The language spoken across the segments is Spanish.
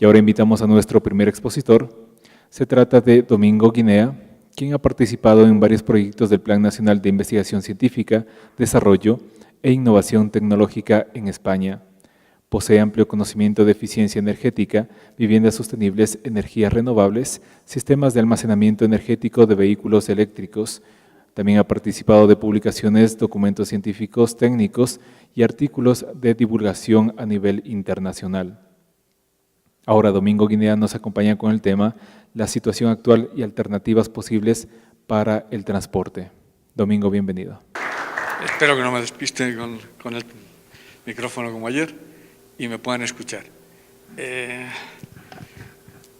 Y ahora invitamos a nuestro primer expositor. Se trata de Domingo Guinea, quien ha participado en varios proyectos del Plan Nacional de Investigación Científica, Desarrollo e Innovación Tecnológica en España. Posee amplio conocimiento de eficiencia energética, viviendas sostenibles, energías renovables, sistemas de almacenamiento energético de vehículos eléctricos. También ha participado de publicaciones, documentos científicos, técnicos y artículos de divulgación a nivel internacional. Ahora Domingo Guinea nos acompaña con el tema la situación actual y alternativas posibles para el transporte. Domingo, bienvenido. Espero que no me despiste con el micrófono como ayer y me puedan escuchar. En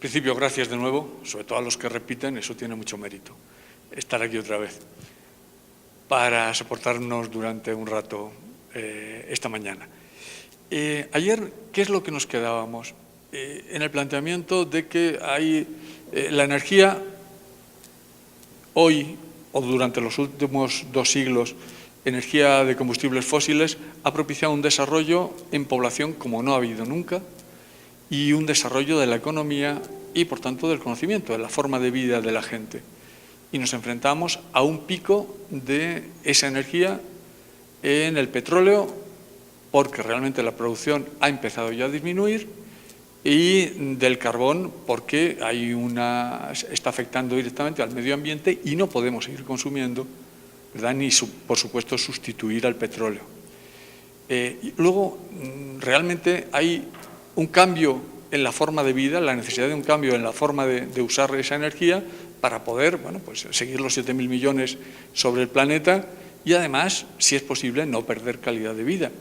principio, gracias de nuevo, sobre todo a los que repiten, eso tiene mucho mérito, estar aquí otra vez, para soportarnos durante un rato esta mañana. Ayer, ¿qué es lo que nos quedábamos? En el planteamiento de que hay la energía hoy o durante los últimos 2 siglos, energía de combustibles fósiles, ha propiciado un desarrollo en población como no ha habido nunca y un desarrollo de la economía y, por tanto, del conocimiento, de la forma de vida de la gente. Y nos enfrentamos a un pico de esa energía en el petróleo, porque realmente la producción ha empezado ya a disminuir, y del carbón, porque está afectando directamente al medio ambiente y no podemos seguir consumiendo, ¿verdad? Ni, por supuesto, sustituir al petróleo. Y luego, realmente hay un cambio en la forma de vida, la necesidad de un cambio en la forma de usar esa energía para poder, pues seguir los 7.000 millones sobre el planeta y, además, si es posible, no perder calidad de vida,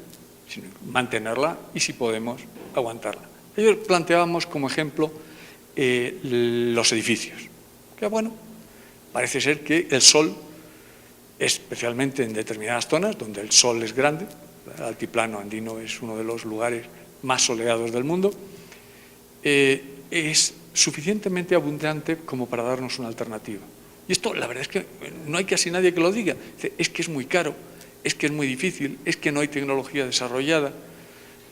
sino mantenerla y, si podemos, aguantarla. Ayer planteábamos como ejemplo los edificios, que parece ser que el sol, especialmente en determinadas zonas donde el sol es grande, el altiplano andino es uno de los lugares más soleados del mundo, es suficientemente abundante como para darnos una alternativa. Y esto, la verdad es que no hay casi nadie que lo diga. Es que es muy caro, es que es muy difícil, es que no hay tecnología desarrollada.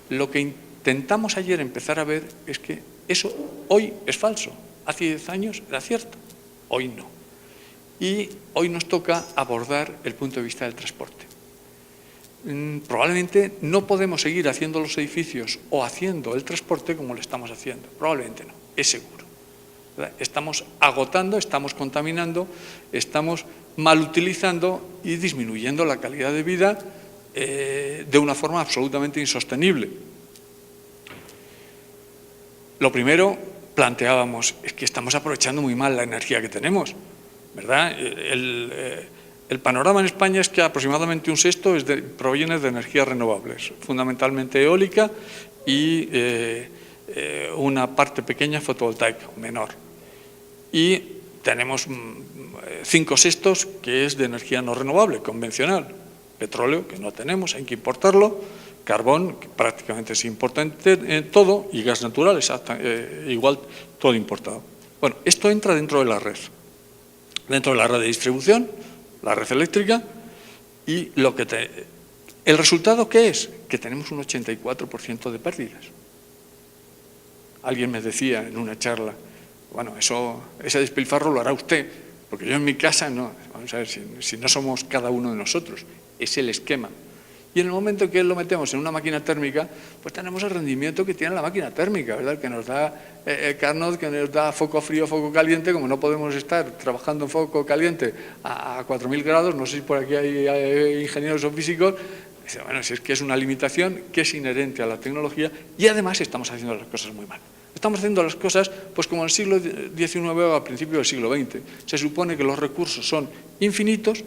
Lo que intentamos ayer empezar a ver es que eso hoy es falso. Hace 10 años era cierto, hoy no. Y hoy nos toca abordar el punto de vista del transporte. Probablemente no podemos seguir haciendo los edificios o haciendo el transporte como lo estamos haciendo. Probablemente no, es seguro. ¿Verdad? Estamos agotando, estamos contaminando, estamos mal utilizando y disminuyendo la calidad de vida de una forma absolutamente insostenible. Lo primero, planteábamos, es que estamos aprovechando muy mal la energía que tenemos, ¿verdad? El panorama en España es que aproximadamente un sexto proviene de energías renovables, fundamentalmente eólica y una parte pequeña fotovoltaica, menor. Y tenemos 5 sextos que es de energía no renovable, convencional. Petróleo, que no tenemos, hay que importarlo. Carbón, que prácticamente es importante todo, y gas natural, igual todo importado. Bueno, esto entra dentro de la red de distribución, la red eléctrica, y ¿el resultado qué es? Que tenemos un 84% de pérdidas. Alguien me decía en una charla, ese despilfarro lo hará usted, porque yo en mi casa no. Vamos a ver, si no somos cada uno de nosotros, es el esquema. Y en el momento que lo metemos en una máquina térmica, pues tenemos el rendimiento que tiene la máquina térmica, ¿verdad? Que nos da Carnot, que nos da foco frío, foco caliente. Como no podemos estar trabajando en foco caliente a 4.000 grados, no sé si por aquí hay ingenieros o físicos, si es que es una limitación que es inherente a la tecnología y además estamos haciendo las cosas muy mal. Estamos haciendo las cosas pues como en el siglo XIX o a principios del siglo XX. Se supone que los recursos son infinitos,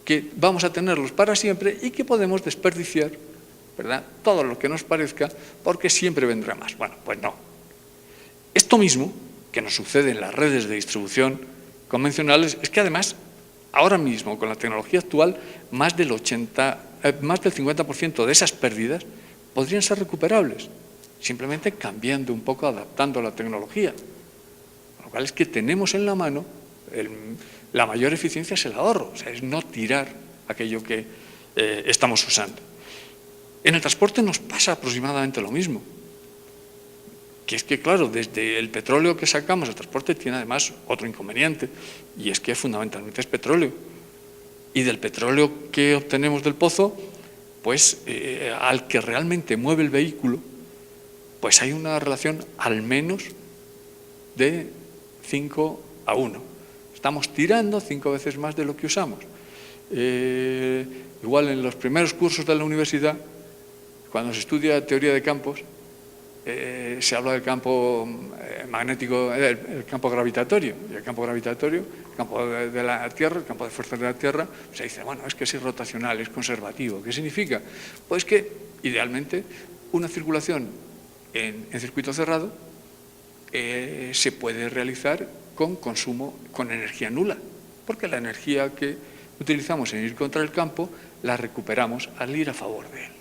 que vamos a tenerlos para siempre y que podemos desperdiciar, ¿verdad?, todo lo que nos parezca, porque siempre vendrá más. Bueno, pues no. Esto mismo que nos sucede en las redes de distribución convencionales es que además, ahora mismo, con la tecnología actual, más del 50% de esas pérdidas podrían ser recuperables, simplemente cambiando un poco, adaptando la tecnología. Lo cual es que tenemos en la mano la mayor eficiencia es el ahorro, o sea, es no tirar aquello que estamos usando. En el transporte nos pasa aproximadamente lo mismo. que es que, claro, desde el petróleo que sacamos, el transporte tiene además otro inconveniente, y es que fundamentalmente es petróleo. Y del petróleo que obtenemos del pozo, pues al que realmente mueve el vehículo, pues hay una relación al menos de 5:1. Estamos tirando 5 veces más de lo que usamos. Igual en los primeros cursos de la universidad, cuando se estudia teoría de campos, se habla del campo magnético, el campo gravitatorio. Y el campo gravitatorio, el campo de la Tierra, el campo de fuerzas de la Tierra, se dice, bueno, es que es rotacional, es conservativo. ¿Qué significa? Pues que, idealmente, una circulación en circuito cerrado se puede realizar con consumo, con energía nula, porque la energía que utilizamos en ir contra el campo la recuperamos al ir a favor de él.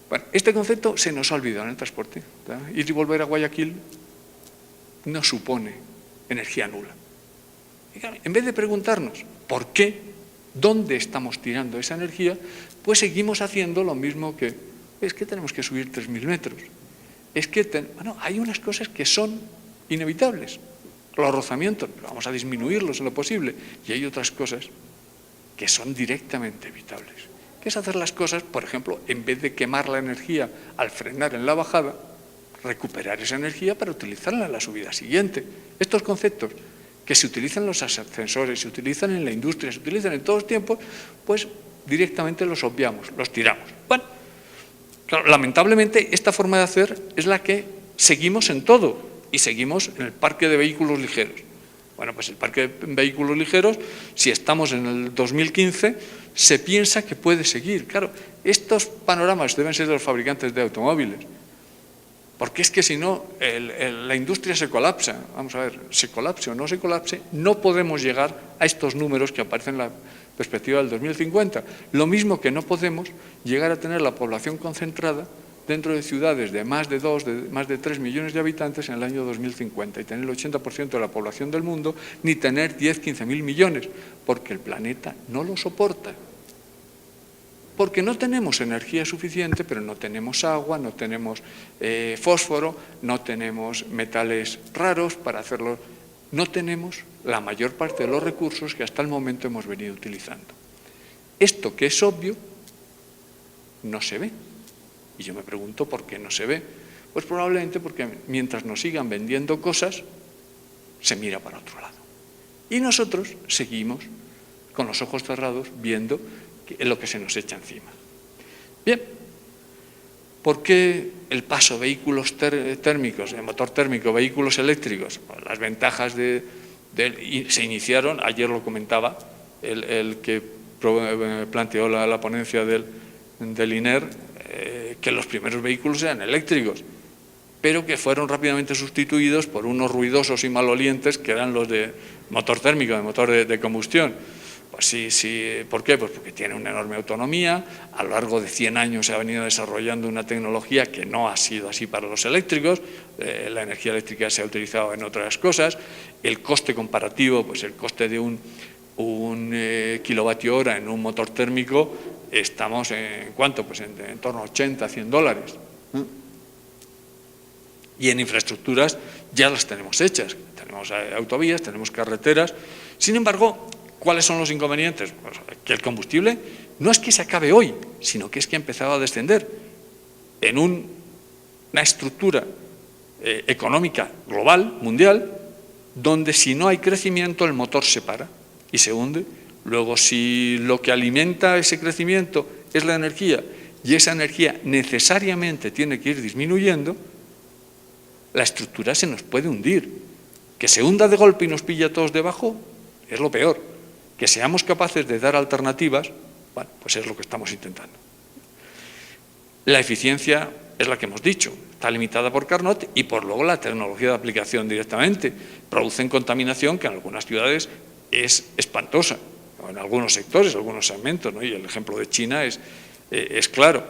Bueno, este concepto se nos ha olvidado en el transporte. ¿Verdad? Ir y volver a Guayaquil no supone energía nula. Y claro, en vez de preguntarnos por qué, dónde estamos tirando esa energía, pues seguimos haciendo lo mismo que, es que tenemos que subir 3.000 metros. Es que, bueno, hay unas cosas que son inevitables. Los rozamientos, vamos a disminuirlos en lo posible. Y hay otras cosas que son directamente evitables. Que es hacer las cosas, por ejemplo, en vez de quemar la energía al frenar en la bajada, recuperar esa energía para utilizarla en la subida siguiente. Estos conceptos que se utilizan en los ascensores, se utilizan en la industria, se utilizan en todos los tiempos, pues directamente los obviamos, los tiramos. Bueno, claro, lamentablemente esta forma de hacer es la que seguimos en todo y seguimos en el parque de vehículos ligeros. Bueno, pues el parque de vehículos ligeros, si estamos en el 2015, se piensa que puede seguir. Claro, estos panoramas deben ser de los fabricantes de automóviles, porque es que si no, la industria se colapsa. Vamos a ver, se colapse o no se colapse, no podemos llegar a estos números que aparecen en la perspectiva del 2050. Lo mismo que no podemos llegar a tener la población concentrada dentro de ciudades de más de 2, de más de 3 millones de habitantes en el año 2050 y tener el 80% de la población del mundo, ni tener 10, 15.000 millones, porque el planeta no lo soporta. Porque no tenemos energía suficiente, pero no tenemos agua, no tenemos fósforo, no tenemos metales raros para hacerlo. No tenemos la mayor parte de los recursos que hasta el momento hemos venido utilizando. Esto que es obvio, no se ve. Y yo me pregunto por qué no se ve. Pues probablemente porque mientras nos sigan vendiendo cosas, se mira para otro lado. Y nosotros seguimos con los ojos cerrados viendo lo que se nos echa encima. Bien, ¿por qué el paso vehículos térmicos, de motor térmico, vehículos eléctricos? Pues las ventajas se iniciaron, ayer lo comentaba, el que planteó la ponencia del INER, que los primeros vehículos eran eléctricos, pero que fueron rápidamente sustituidos por unos ruidosos y malolientes que eran los de motor térmico, de motor de combustión. Pues sí, ¿por qué? Pues porque tiene una enorme autonomía, a lo largo de 100 años se ha venido desarrollando una tecnología que no ha sido así para los eléctricos, la energía eléctrica se ha utilizado en otras cosas, el coste comparativo, pues el coste de un kilovatio hora en un motor térmico, estamos en ¿cuánto? Pues en torno a 80, 100 dólares. Y en infraestructuras ya las tenemos hechas, tenemos autovías, tenemos carreteras. Sin embargo, ¿cuáles son los inconvenientes? Pues que el combustible no es que se acabe hoy, sino que es que ha empezado a descender en una estructura económica global, mundial, donde si no hay crecimiento el motor se para y se hunde. Luego, si lo que alimenta ese crecimiento es la energía y esa energía necesariamente tiene que ir disminuyendo, la estructura se nos puede hundir. Que se hunda de golpe y nos pilla a todos debajo es lo peor. Que seamos capaces de dar alternativas, bueno, pues es lo que estamos intentando. La eficiencia es la que hemos dicho, está limitada por Carnot y por luego la tecnología de aplicación directamente. Producen contaminación que en algunas ciudades es espantosa, en algunos sectores, algunos segmentos, ¿no? Y el ejemplo de China es claro.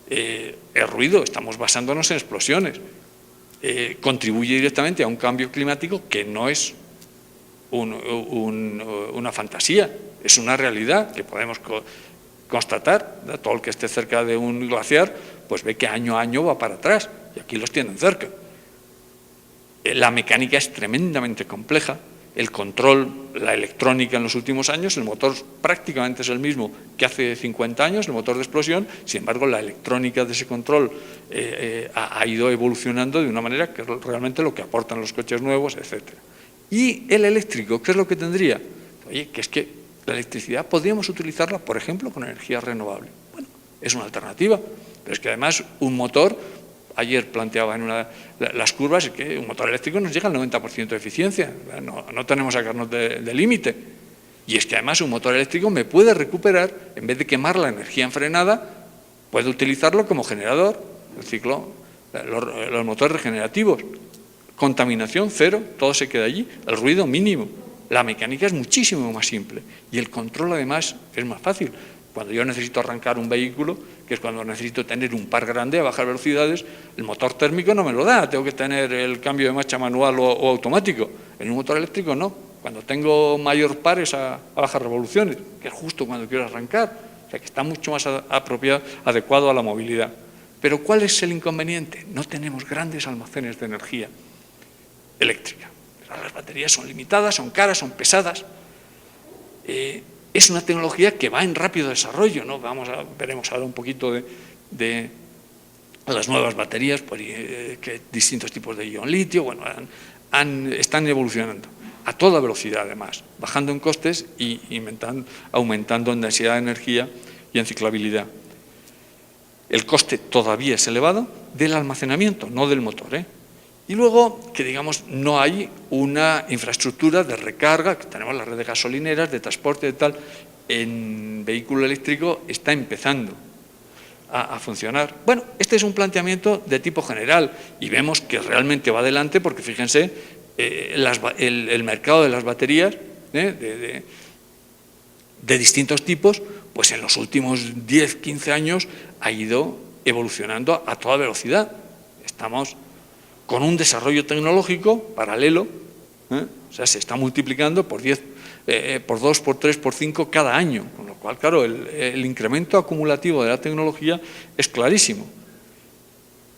El ruido, estamos basándonos en explosiones, contribuye directamente a un cambio climático que no es una fantasía, es una realidad que podemos constatar. Todo el que esté cerca de un glaciar pues ve que año a año va para atrás y aquí los tienen cerca. La mecánica es tremendamente compleja, el control, la electrónica en los últimos años, el motor prácticamente es el mismo que hace 50 años, el motor de explosión, sin embargo la electrónica de ese control ha ido evolucionando de una manera que realmente lo que aportan los coches nuevos, etc. Y el eléctrico, ¿qué es lo que tendría? Oye, que es que la electricidad podríamos utilizarla, por ejemplo, con energía renovable. Bueno, es una alternativa, pero es que además un motor, ayer planteaba en las curvas, es que un motor eléctrico nos llega al 90% de eficiencia, no tenemos que sacarnos de límite. Y es que además un motor eléctrico me puede recuperar, en vez de quemar la energía enfrenada, puede utilizarlo como generador, el ciclo, los motores regenerativos. Contaminación cero, todo se queda allí, el ruido mínimo. La mecánica es muchísimo más simple y el control además es más fácil. Cuando yo necesito arrancar un vehículo, que es cuando necesito tener un par grande a bajas velocidades, el motor térmico no me lo da, tengo que tener el cambio de marcha manual o automático. En un motor eléctrico no, cuando tengo mayor pares a bajas revoluciones, que es justo cuando quiero arrancar, o sea que está mucho más apropiado, adecuado a la movilidad. Pero ¿cuál es el inconveniente? No tenemos grandes almacenes de energía eléctrica. Las baterías son limitadas, son caras, son pesadas. Es una tecnología que va en rápido desarrollo, ¿no? Veremos ahora un poquito de las nuevas baterías, que distintos tipos de ion litio, bueno, están evolucionando a toda velocidad además, bajando en costes y aumentando en densidad de energía y en ciclabilidad. El coste todavía es elevado del almacenamiento, no del motor, ¿eh? Y luego, que digamos, no hay una infraestructura de recarga, que tenemos la red de gasolineras, de transporte, de tal, en vehículo eléctrico está empezando a funcionar. Bueno, este es un planteamiento de tipo general y vemos que realmente va adelante porque, fíjense, el mercado de las baterías de distintos tipos, pues en los últimos 10, 15 años ha ido evolucionando a toda velocidad. Estamos con un desarrollo tecnológico paralelo, o sea, se está multiplicando por 10, por 2, por 3, por 5 cada año, con lo cual, claro, el incremento acumulativo de la tecnología es clarísimo.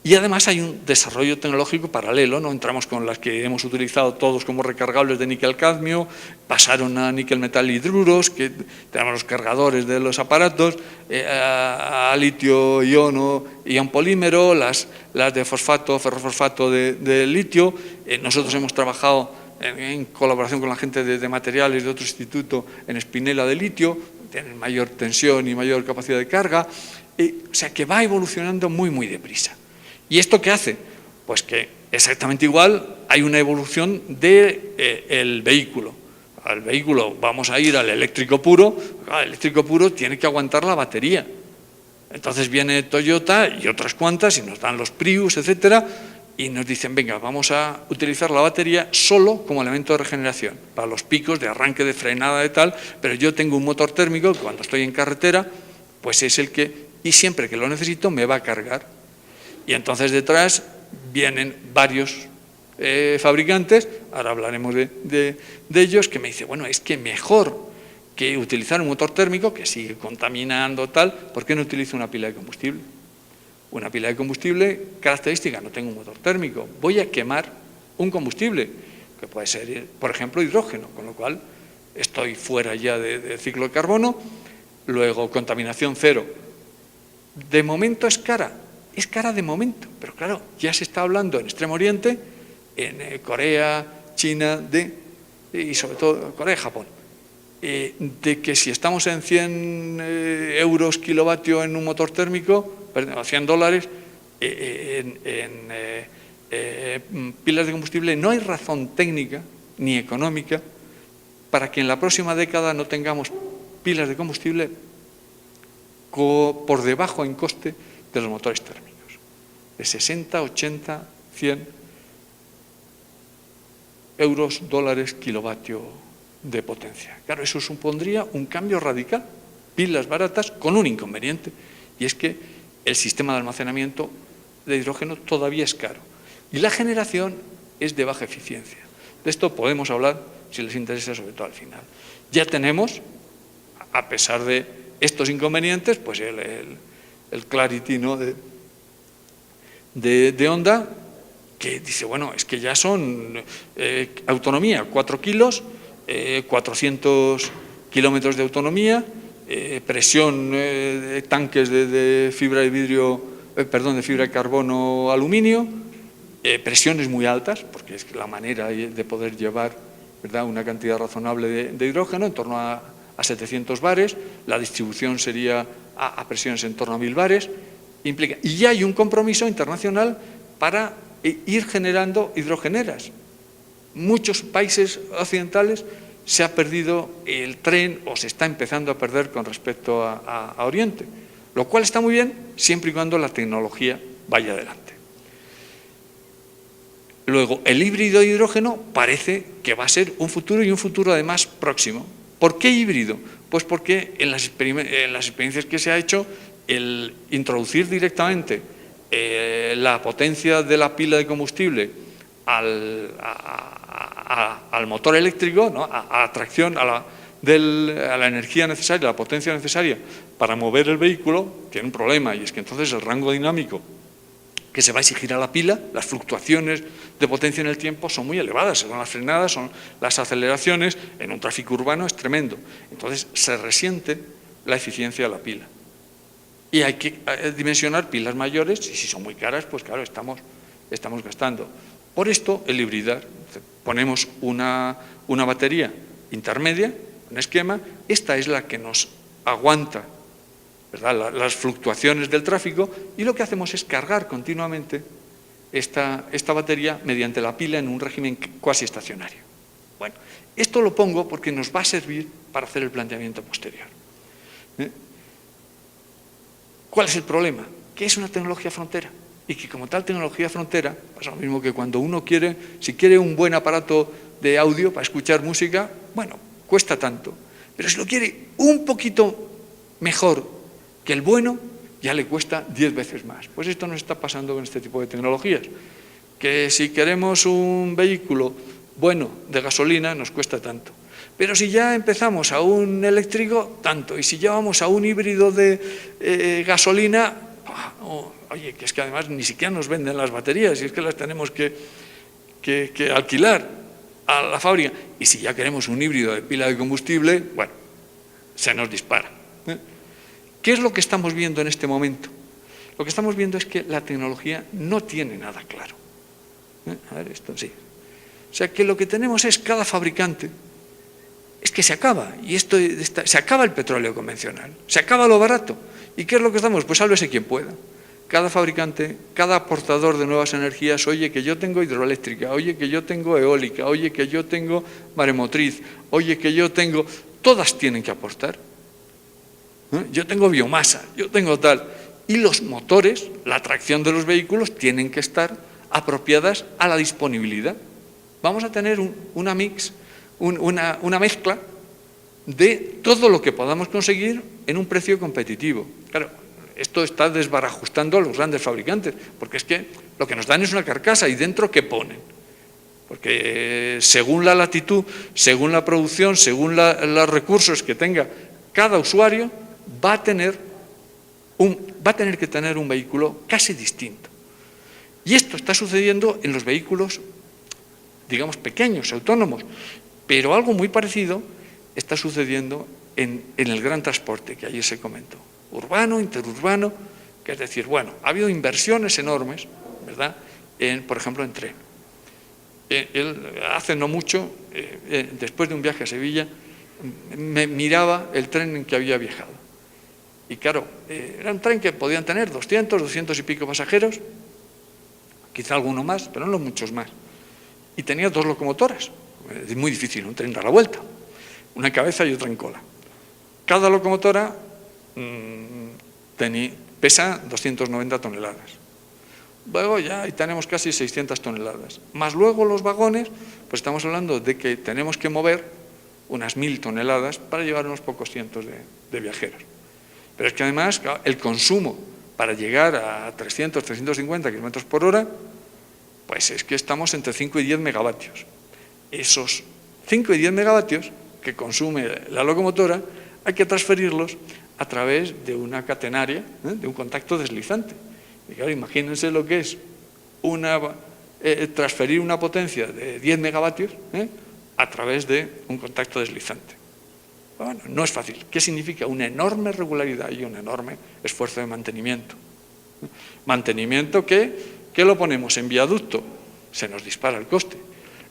Y además hay un desarrollo tecnológico paralelo, ¿no? Entramos con las que hemos utilizado todos como recargables de níquel-cadmio, pasaron a níquel-metal hidruros, que tenemos los cargadores de los aparatos, a litio-iono, ion polímero, las de fosfato, ferrofosfato de litio. Nosotros hemos trabajado en colaboración con la gente de materiales de otro instituto en espinela de litio, tienen mayor tensión y mayor capacidad de carga, o sea que va evolucionando muy, muy deprisa. ¿Y esto qué hace? Pues que exactamente igual hay una evolución del vehículo. Al vehículo vamos a ir al eléctrico puro, el eléctrico puro tiene que aguantar la batería. Entonces viene Toyota y otras cuantas y nos dan los Prius, etcétera, y nos dicen, venga, vamos a utilizar la batería solo como elemento de regeneración, para los picos de arranque, de frenada, de tal, pero yo tengo un motor térmico que cuando estoy en carretera, pues es el que, y siempre que lo necesito, me va a cargar. Y entonces detrás vienen varios fabricantes, ahora hablaremos de ellos, que me dicen, bueno, es que mejor que utilizar un motor térmico, que sigue contaminando tal, ¿por qué no utilizo una pila de combustible? Una pila de combustible, característica, no tengo un motor térmico, voy a quemar un combustible, que puede ser, por ejemplo, hidrógeno, con lo cual estoy fuera ya del ciclo de carbono. Luego, contaminación cero. De momento es cara de momento, pero claro, ya se está hablando en Extremo Oriente, en Corea, China, y sobre todo Corea y Japón, de que si estamos en 100 euros kilovatio en un motor térmico, perdón, $100, pilas de combustible, no hay razón técnica ni económica para que en la próxima década no tengamos pilas de combustible por debajo en coste de los motores térmicos, de 60, 80, 100 euros, dólares, kilovatio de potencia. Claro, eso supondría un cambio radical, pilas baratas con un inconveniente, y es que el sistema de almacenamiento de hidrógeno todavía es caro, y la generación es de baja eficiencia. De esto podemos hablar, si les interesa, sobre todo al final. Ya tenemos, a pesar de estos inconvenientes, pues el Clarity, ¿no?, de Honda, porque dice, bueno, es que ya son autonomía, 4 kilos, 400 kilómetros de autonomía, presión de tanques de fibra de vidrio, de fibra de carbono aluminio, presiones muy altas, porque es la manera de poder llevar, ¿verdad?, una cantidad razonable de hidrógeno, en torno a 700 bares, la distribución sería a presiones en torno a 1000 bares, y ya hay un compromiso internacional para ir generando hidrogeneras. Muchos países occidentales se ha perdido el tren o se está empezando a perder con respecto a Oriente, lo cual está muy bien siempre y cuando la tecnología vaya adelante. Luego, el híbrido de hidrógeno parece que va a ser un futuro, y un futuro además próximo. ¿Por qué híbrido? Pues porque en las experiencias que se ha hecho, el introducir directamente la potencia de la pila de combustible al motor eléctrico, ¿no?, a tracción, a la energía necesaria, la potencia necesaria para mover el vehículo, tiene un problema, y es que entonces el rango dinámico que se va a exigir a la pila, las fluctuaciones de potencia en el tiempo son muy elevadas, son las frenadas, son las aceleraciones, en un tráfico urbano es tremendo. Entonces se resiente la eficiencia de la pila. Y hay que dimensionar pilas mayores, y si son muy caras, pues claro, estamos gastando. Por esto, el hibridar, ponemos una batería intermedia, un esquema, esta es la que nos aguanta, ¿verdad?, las fluctuaciones del tráfico, y lo que hacemos es cargar continuamente esta batería mediante la pila en un régimen cuasi estacionario. Bueno, esto lo pongo porque nos va a servir para hacer el planteamiento posterior. ¿Cuál es el problema? Que es una tecnología frontera, y que como tal tecnología frontera, pasa lo mismo que cuando uno si quiere un buen aparato de audio para escuchar música, bueno, cuesta tanto, pero si lo quiere un poquito mejor que el bueno, ya le cuesta 10 veces más. Pues esto nos está pasando con este tipo de tecnologías, que si queremos un vehículo bueno de gasolina nos cuesta tanto, pero si ya empezamos a un eléctrico, tanto, y si ya vamos a un híbrido de gasolina, oye, que es que además ni siquiera nos venden las baterías, y es que las tenemos que alquilar a la fábrica, y si ya queremos un híbrido de pila de combustible, bueno, se nos dispara. ¿Qué es lo que estamos viendo en este momento? Lo que estamos viendo es que la tecnología no tiene nada claro. A ver, esto sí. O sea, que lo que tenemos es cada fabricante, es que se acaba, y se acaba el petróleo convencional, se acaba lo barato. ¿Y qué es lo que estamos? Pues sálvese quien pueda. Cada fabricante, cada aportador de nuevas energías, oye, que yo tengo hidroeléctrica, oye, que yo tengo eólica, oye, que yo tengo maremotriz, oye, que yo tengo... Todas tienen que aportar. Yo tengo biomasa, yo tengo tal. Y los motores, la tracción de los vehículos, tienen que estar apropiadas a la disponibilidad. Vamos a tener una mezcla de todo lo que podamos conseguir en un precio competitivo. Claro, esto está desbarajustando a los grandes fabricantes, porque es que lo que nos dan es una carcasa, y dentro ¿qué ponen? Porque según la latitud, según la producción, según los recursos que tenga cada usuario, va a tener que tener un vehículo casi distinto. Y esto está sucediendo en los vehículos, digamos, pequeños, autónomos, pero algo muy parecido está sucediendo en el gran transporte que ayer se comentó, urbano, interurbano, que es decir, bueno, ha habido inversiones enormes, ¿verdad?, por ejemplo, en tren. Hace no mucho, después de un viaje a Sevilla, me miraba el tren en que había viajado. Y claro, era un tren que podían tener 200 y pico pasajeros, quizá alguno más, pero no muchos más. Y tenía 2 locomotoras. Es muy difícil un tren dar la vuelta. Una en cabeza y otra en cola. Cada locomotora pesa 290 toneladas. Luego ya tenemos casi 600 toneladas. Más luego los vagones, pues estamos hablando de que tenemos que mover unas 1000 toneladas para llevar unos pocos cientos de viajeros. Pero es que además el consumo para llegar a 300, 350 kilómetros por hora, pues es que estamos entre 5 y 10 megavatios. Esos 5 y 10 megavatios que consume la locomotora hay que transferirlos a través de una catenaria, de un contacto deslizante. Y claro, imagínense lo que es una transferir una potencia de 10 megavatios a través de un contacto deslizante. Bueno, no es fácil. ¿Qué significa? Una enorme regularidad y un enorme esfuerzo de mantenimiento. Mantenimiento que lo ponemos en viaducto, se nos dispara el coste.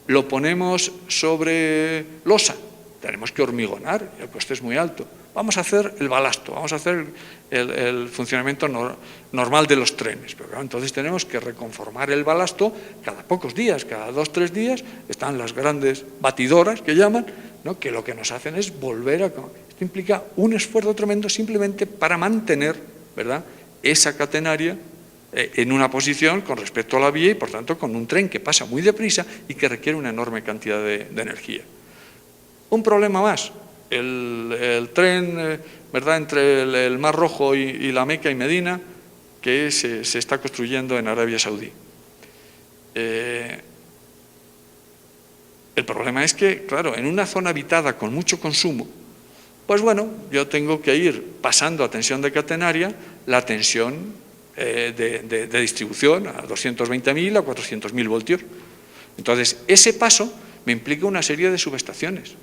Lo ponemos sobre losa, tenemos que hormigonar, el coste es muy alto. Vamos a hacer el balasto, vamos a hacer el funcionamiento normal de los trenes. Pero claro, entonces tenemos que reconformar el balasto cada pocos días, cada 2 o 3 días. Están las grandes batidoras que llaman, ¿no?, que lo que nos hacen es volver a... Esto implica un esfuerzo tremendo simplemente para mantener, ¿verdad?, esa catenaria en una posición con respecto a la vía y, por tanto, con un tren que pasa muy deprisa y que requiere una enorme cantidad de energía. Un problema más, el tren, ¿verdad?, entre el Mar Rojo y la Meca y Medina, que se está construyendo en Arabia Saudí. El problema es que, claro, en una zona habitada con mucho consumo, pues bueno, yo tengo que ir pasando a tensión de catenaria la tensión de distribución a 220.000 a 400.000 voltios. Entonces, ese paso me implica una serie de subestaciones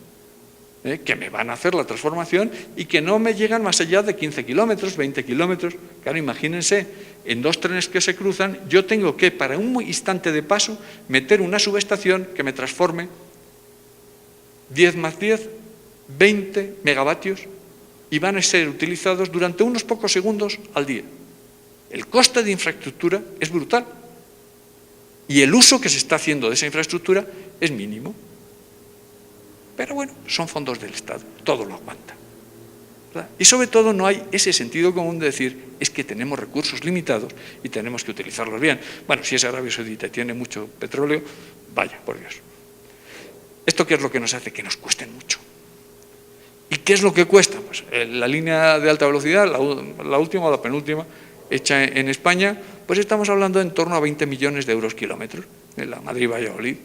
que me van a hacer la transformación y que no me llegan más allá de 15 kilómetros, 20 kilómetros. Claro, imagínense, en 2 trenes que se cruzan, yo tengo que, para un instante de paso, meter una subestación que me transforme 10 más 10, 20 megavatios, y van a ser utilizados durante unos pocos segundos al día. El coste de infraestructura es brutal y el uso que se está haciendo de esa infraestructura es mínimo. Pero bueno, son fondos del Estado, todo lo aguanta, ¿verdad? Y sobre todo no hay ese sentido común de decir, es que tenemos recursos limitados y tenemos que utilizarlos bien. Bueno, si es Arabia Saudita y tiene mucho petróleo, vaya, por Dios. ¿Esto qué es lo que nos hace? Que nos cuesten mucho. ¿Y qué es lo que cuesta? Pues la línea de alta velocidad, la última o la penúltima, hecha en España, pues estamos hablando en torno a 20 millones de euros kilómetros, en la Madrid-Valladolid,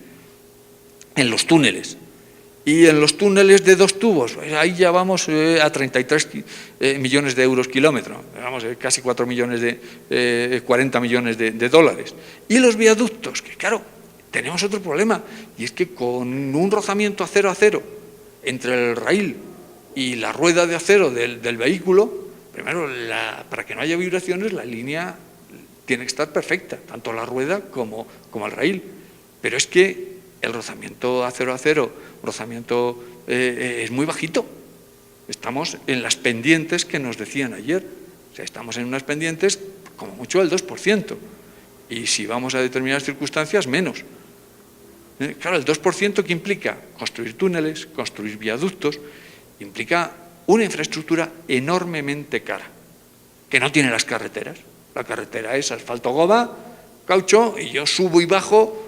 en los túneles. Y en los túneles de 2 tubos, pues ahí ya vamos a 33 millones de euros kilómetro, vamos, casi 40 millones de dólares. Y los viaductos, que claro, tenemos otro problema, y es que con un rozamiento acero a acero entre el raíl y la rueda de acero del vehículo, primero, para que no haya vibraciones, la línea tiene que estar perfecta, tanto la rueda como el raíl. Pero es que el rozamiento acero a acero, es muy bajito. Estamos en las pendientes que nos decían ayer. O sea, estamos en unas pendientes como mucho el 2%. Y si vamos a determinadas circunstancias, menos. Claro, el 2% ¿qué implica? Construir túneles, construir viaductos, implica una infraestructura enormemente cara, que no tiene las carreteras. La carretera es asfalto, goma, caucho, y yo subo y bajo,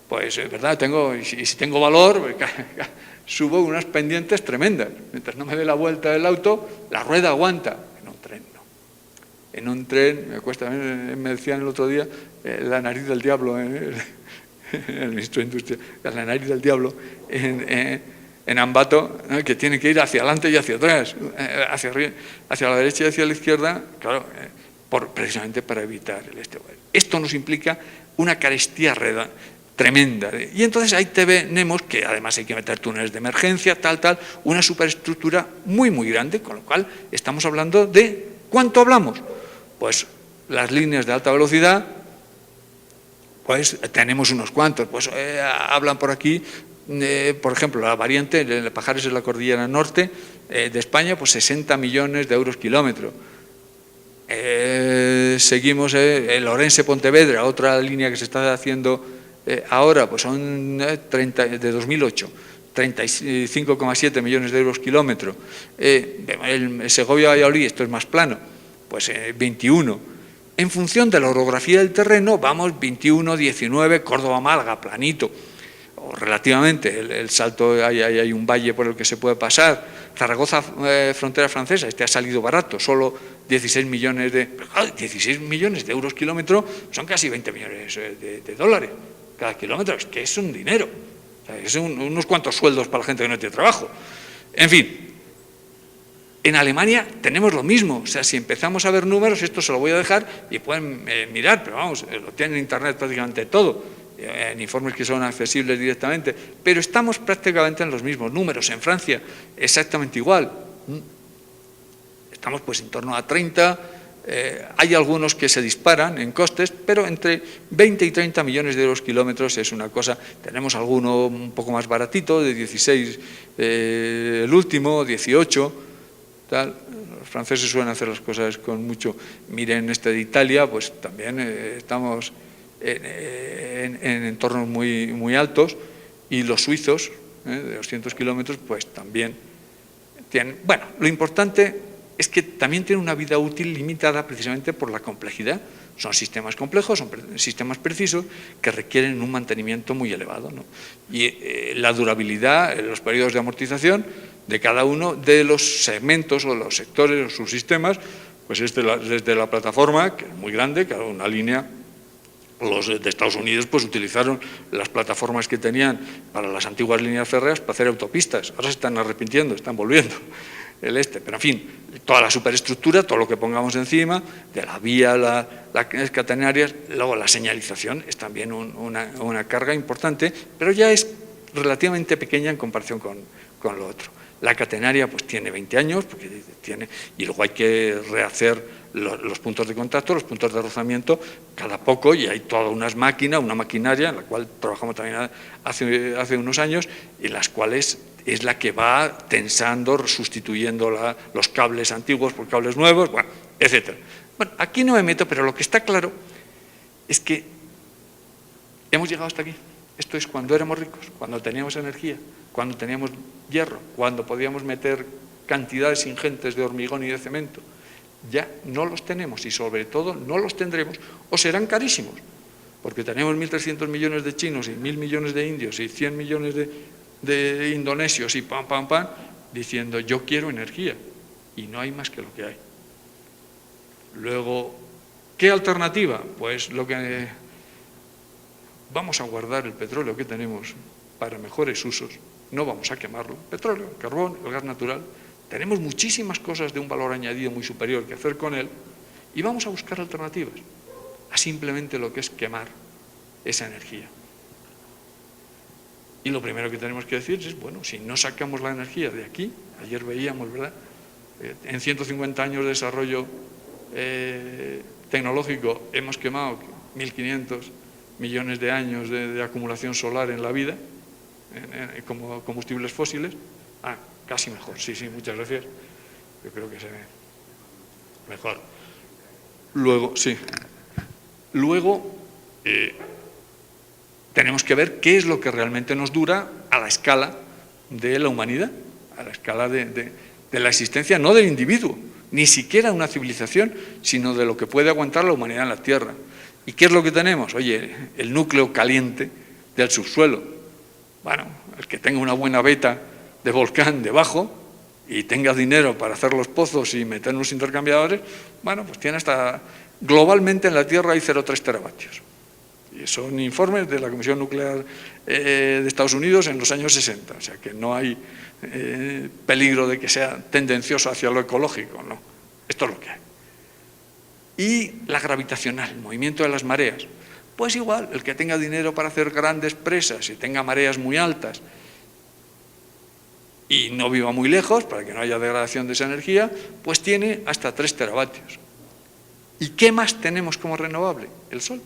pues es verdad, y si tengo valor, subo unas pendientes tremendas. Mientras no me dé la vuelta del auto, la rueda aguanta. En un tren no. En un tren, me decían el otro día, la nariz del diablo, el ministro de Industria, la nariz del diablo, en Ambato, ¿no?, que tiene que ir hacia adelante y hacia atrás, hacia la derecha y hacia la izquierda, claro, precisamente para evitar el este. Esto nos implica una carestía tremenda. Y entonces ahí tenemos que además hay que meter túneles de emergencia, una superestructura muy, muy grande, con lo cual estamos hablando de, ¿cuánto hablamos? Pues las líneas de alta velocidad, pues tenemos unos cuantos, pues hablan por aquí, por ejemplo, la variante de Pajares en la Cordillera Norte de España, pues 60 millones de euros kilómetro. Seguimos el Orense-Pontevedra, otra línea que se está haciendo ahora, pues son de 2008, 35,7 millones de euros kilómetro. El Segovia-Valladolid, esto es más plano, pues 21. En función de la orografía del terreno, vamos 21, 19, Córdoba-Málaga, planito. O relativamente, el salto, hay un valle por el que se puede pasar. Zaragoza, frontera francesa, este ha salido barato, solo 16 millones de euros kilómetro, son casi 20 millones de dólares cada kilómetro, es que es un dinero, o sea, es unos cuantos sueldos para la gente que no tiene trabajo. En fin, en Alemania tenemos lo mismo, o sea, si empezamos a ver números, esto se lo voy a dejar y pueden mirar, pero vamos, lo tienen en internet prácticamente todo. en informes que son accesibles directamente, pero estamos prácticamente en los mismos números. En Francia, exactamente igual. Estamos pues en torno a 30, hay algunos que se disparan en costes, pero entre 20 y 30 millones de euros kilómetros es una cosa. Tenemos alguno un poco más baratito, de 16 el último, 18, tal. Los franceses suelen hacer las cosas con mucho. Miren este de Italia, pues también estamos en entornos muy altos, y los suizos, de 200 kilómetros, pues también tienen. Bueno, lo importante es que también tienen una vida útil limitada precisamente por la complejidad. Son sistemas complejos, son sistemas precisos que requieren un mantenimiento muy elevado, ¿no? Y la durabilidad, los periodos de amortización de cada uno de los segmentos o los sectores o subsistemas, pues desde la plataforma, que es muy grande, que una línea. Los de Estados Unidos pues utilizaron las plataformas que tenían para las antiguas líneas férreas para hacer autopistas. Ahora se están arrepintiendo, están volviendo pero en fin, toda la superestructura, todo lo que pongamos encima, de la vía, las catenarias, luego la señalización es también una carga importante, pero ya es relativamente pequeña en comparación con lo otro. La catenaria pues tiene 20 años, y luego hay que rehacer los puntos de contacto, los puntos de rozamiento cada poco, y hay toda una maquinaria en la cual trabajamos también hace unos años, y las cuales es la que va tensando, sustituyendo los cables antiguos por cables nuevos, bueno, etc. Bueno, aquí no me meto, pero lo que está claro es que hemos llegado hasta aquí. Esto es cuando éramos ricos, cuando teníamos energía, cuando teníamos hierro, cuando podíamos meter cantidades ingentes de hormigón y de cemento. Ya no los tenemos, y sobre todo no los tendremos, o serán carísimos, porque tenemos 1.300 millones de chinos y 1.000 millones de indios y 100 millones de indonesios y pam, diciendo yo quiero energía, y no hay más que lo que hay. Luego, ¿qué alternativa? Pues vamos a guardar el petróleo que tenemos para mejores usos, no vamos a quemarlo. Petróleo, carbón, el gas natural, tenemos muchísimas cosas de un valor añadido muy superior que hacer con él, y vamos a buscar alternativas a simplemente lo que es quemar esa energía. Y lo primero que tenemos que decir es, bueno, si no sacamos la energía de aquí, ayer veíamos, ¿verdad?, en 150 años de desarrollo tecnológico hemos quemado 1.500 millones de años de acumulación solar en la vida, como combustibles fósiles. Casi mejor, sí, muchas gracias. Yo creo que se ve mejor. Luego, tenemos que ver qué es lo que realmente nos dura a la escala de la humanidad, a la escala de la existencia, no del individuo, ni siquiera una civilización, sino de lo que puede aguantar la humanidad en la Tierra. ¿Y qué es lo que tenemos? Oye, el núcleo caliente del subsuelo. Bueno, el que tenga una buena veta de volcán debajo y tenga dinero para hacer los pozos y meter unos intercambiadores, bueno, pues tiene hasta, globalmente en la Tierra hay 0,3 teravatios. Y son informes de la Comisión Nuclear de Estados Unidos en los años 60, o sea que no hay peligro de que sea tendencioso hacia lo ecológico, no. Esto es lo que hay. Y la gravitacional, el movimiento de las mareas. Pues igual, el que tenga dinero para hacer grandes presas y tenga mareas muy altas y no viva muy lejos, para que no haya degradación de esa energía, pues tiene hasta 3 teravatios. ¿Y qué más tenemos como renovable? El sol.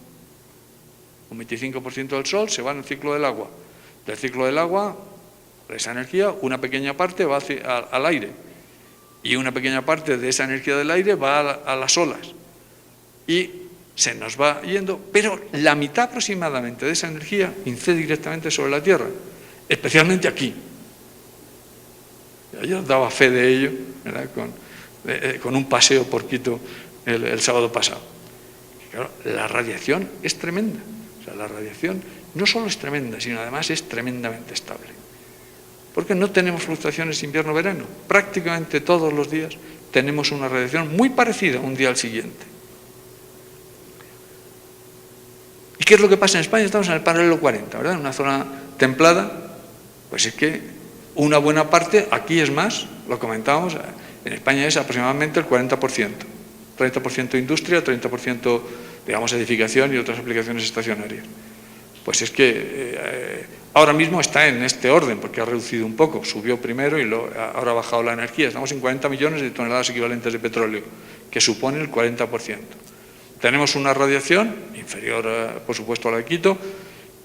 Un 25% del sol se va en el ciclo del agua. Del ciclo del agua, de esa energía, una pequeña parte va al aire. Y una pequeña parte de esa energía del aire va a las olas. Y se nos va yendo, pero la mitad aproximadamente de esa energía incide directamente sobre la Tierra, especialmente aquí. Yo daba fe de ello, ¿verdad?, con un paseo por Quito el sábado pasado. Claro, la radiación es tremenda. O sea, la radiación no solo es tremenda, sino además es tremendamente estable. Porque no tenemos fluctuaciones invierno-verano. Prácticamente todos los días tenemos una radiación muy parecida un día al siguiente. ¿Y qué es lo que pasa en España? Estamos en el paralelo 40, ¿verdad? En una zona templada. Pues es que una buena parte, aquí es más, lo comentábamos, en España es aproximadamente el 40%. 30% industria, 30% digamos edificación y otras aplicaciones estacionarias. Pues es que ahora mismo está en este orden, porque ha reducido un poco, subió primero y ahora ha bajado la energía. Estamos en 40 millones de toneladas equivalentes de petróleo, que supone el 40%. Tenemos una radiación, inferior por supuesto a la de Quito,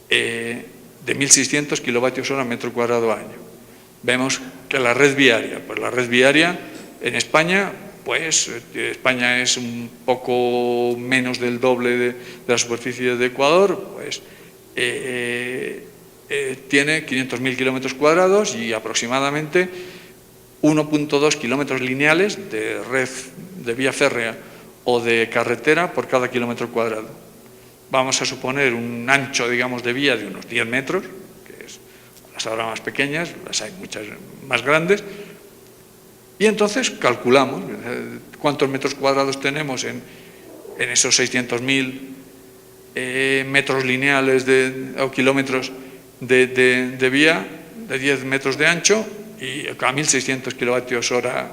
de 1.600 kilovatios hora metro cuadrado año. Vemos que la red viaria, pues la red viaria en España, pues España es un poco menos del doble de la superficie de Ecuador, pues tiene 500.000 kilómetros cuadrados y aproximadamente 1,2 kilómetros lineales de red de vía férrea o de carretera por cada kilómetro cuadrado. Vamos a suponer un ancho, digamos, de vía de unos 10 metros, que es las habrá más pequeñas, las hay muchas más grandes, y entonces calculamos cuántos metros cuadrados tenemos en esos 600.000 metros lineales o kilómetros de vía de 10 metros de ancho y a 1.600 kilovatios hora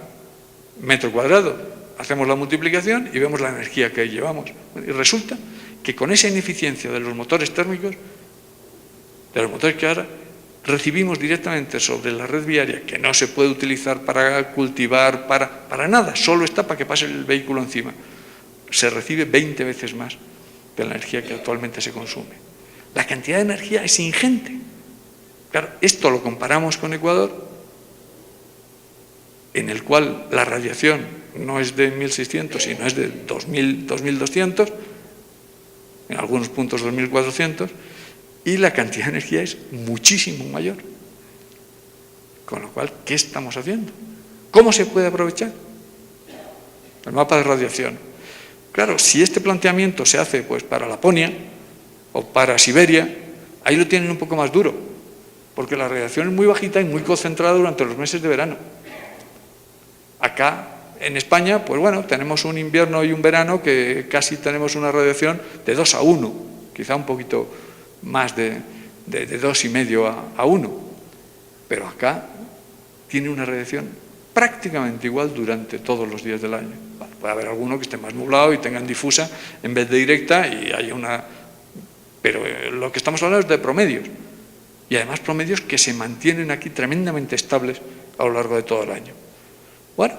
metro cuadrado. Hacemos la multiplicación y vemos la energía que llevamos. Y resulta que con esa ineficiencia de los motores térmicos, de los motores que ahora recibimos directamente sobre la red viaria, que no se puede utilizar para cultivar, para nada, solo está para que pase el vehículo encima, se recibe 20 veces más de la energía que actualmente se consume. La cantidad de energía es ingente. Claro, esto lo comparamos con Ecuador, en el cual la radiación no es de 1.600, sino es de 2.000, 2.200, en algunos puntos 2.400, y la cantidad de energía es muchísimo mayor. Con lo cual, ¿qué estamos haciendo? ¿Cómo se puede aprovechar? El mapa de radiación. Claro, si este planteamiento se hace pues para Laponia o para Siberia, ahí lo tienen un poco más duro, porque la radiación es muy bajita y muy concentrada durante los meses de verano. Acá, en España, pues bueno, tenemos un invierno y un verano que casi tenemos una radiación de 2 a 1, quizá un poquito más de 2,5 a 1. Pero acá tiene una radiación prácticamente igual durante todos los días del año. Bueno, puede haber alguno que esté más nublado y tengan difusa en vez de directa y haya una... Pero lo que estamos hablando es de promedios. Y además promedios que se mantienen aquí tremendamente estables a lo largo de todo el año. Bueno,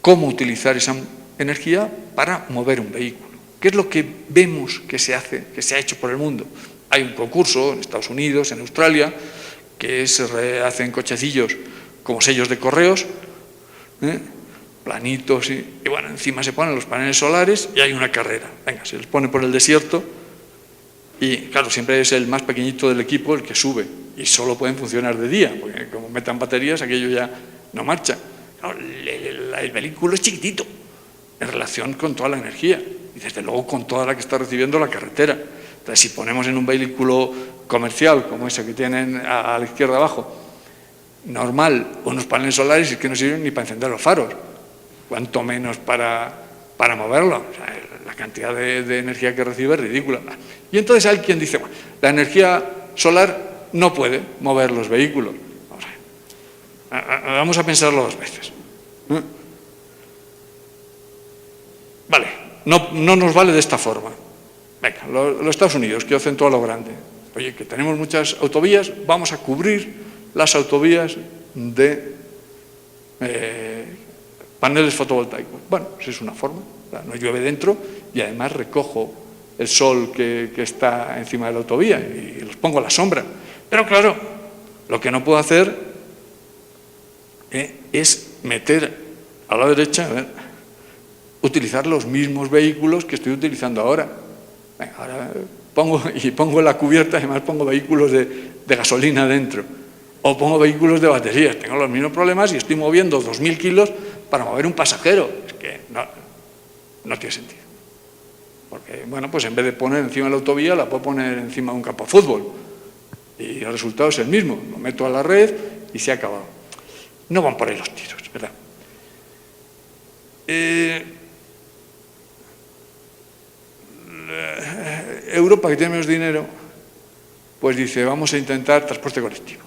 ¿cómo utilizar esa energía para mover un vehículo? ¿Qué es lo que vemos que se hace, que se ha hecho por el mundo? Hay un concurso en Estados Unidos, en Australia, que se hacen cochecillos como sellos de correos, planitos, y bueno, encima se ponen los paneles solares y hay una carrera. Venga, se les pone por el desierto y claro, siempre es el más pequeñito del equipo el que sube y solo pueden funcionar de día, porque como metan baterías aquello ya no marcha. Claro, el vehículo es chiquitito en relación con toda la energía y desde luego con toda la que está recibiendo la carretera. Entonces, si ponemos en un vehículo comercial como ese que tienen a la izquierda abajo, normal, unos paneles solares es que no sirven ni para encender los faros, cuanto menos para moverlo. O sea, la cantidad de energía que recibe es ridícula. Y entonces hay quien dice, bueno, la energía solar no puede mover los vehículos. Vamos a pensarlo 2 veces. Vale, no nos vale de esta forma. Venga, los Estados Unidos, que hacen todo lo grande. Oye, que tenemos muchas autovías, vamos a cubrir las autovías de paneles fotovoltaicos. Bueno, pues es una forma. No llueve dentro y además recojo el sol que está encima de la autovía y los pongo a la sombra. Pero claro, lo que no puedo hacer es meter a la derecha, utilizar los mismos vehículos que estoy utilizando ahora. Venga, ahora pongo la cubierta, además pongo vehículos de gasolina dentro, o pongo vehículos de baterías. Tengo los mismos problemas y estoy moviendo 2.000 kilos para mover un pasajero. Es que no tiene sentido. Porque, bueno, pues en vez de poner encima de la autovía, la puedo poner encima de un campo de fútbol. Y el resultado es el mismo. Lo meto a la red y se ha acabado. No van por ahí los tiros, ¿verdad? Europa, que tiene menos dinero, pues dice, vamos a intentar transporte colectivo.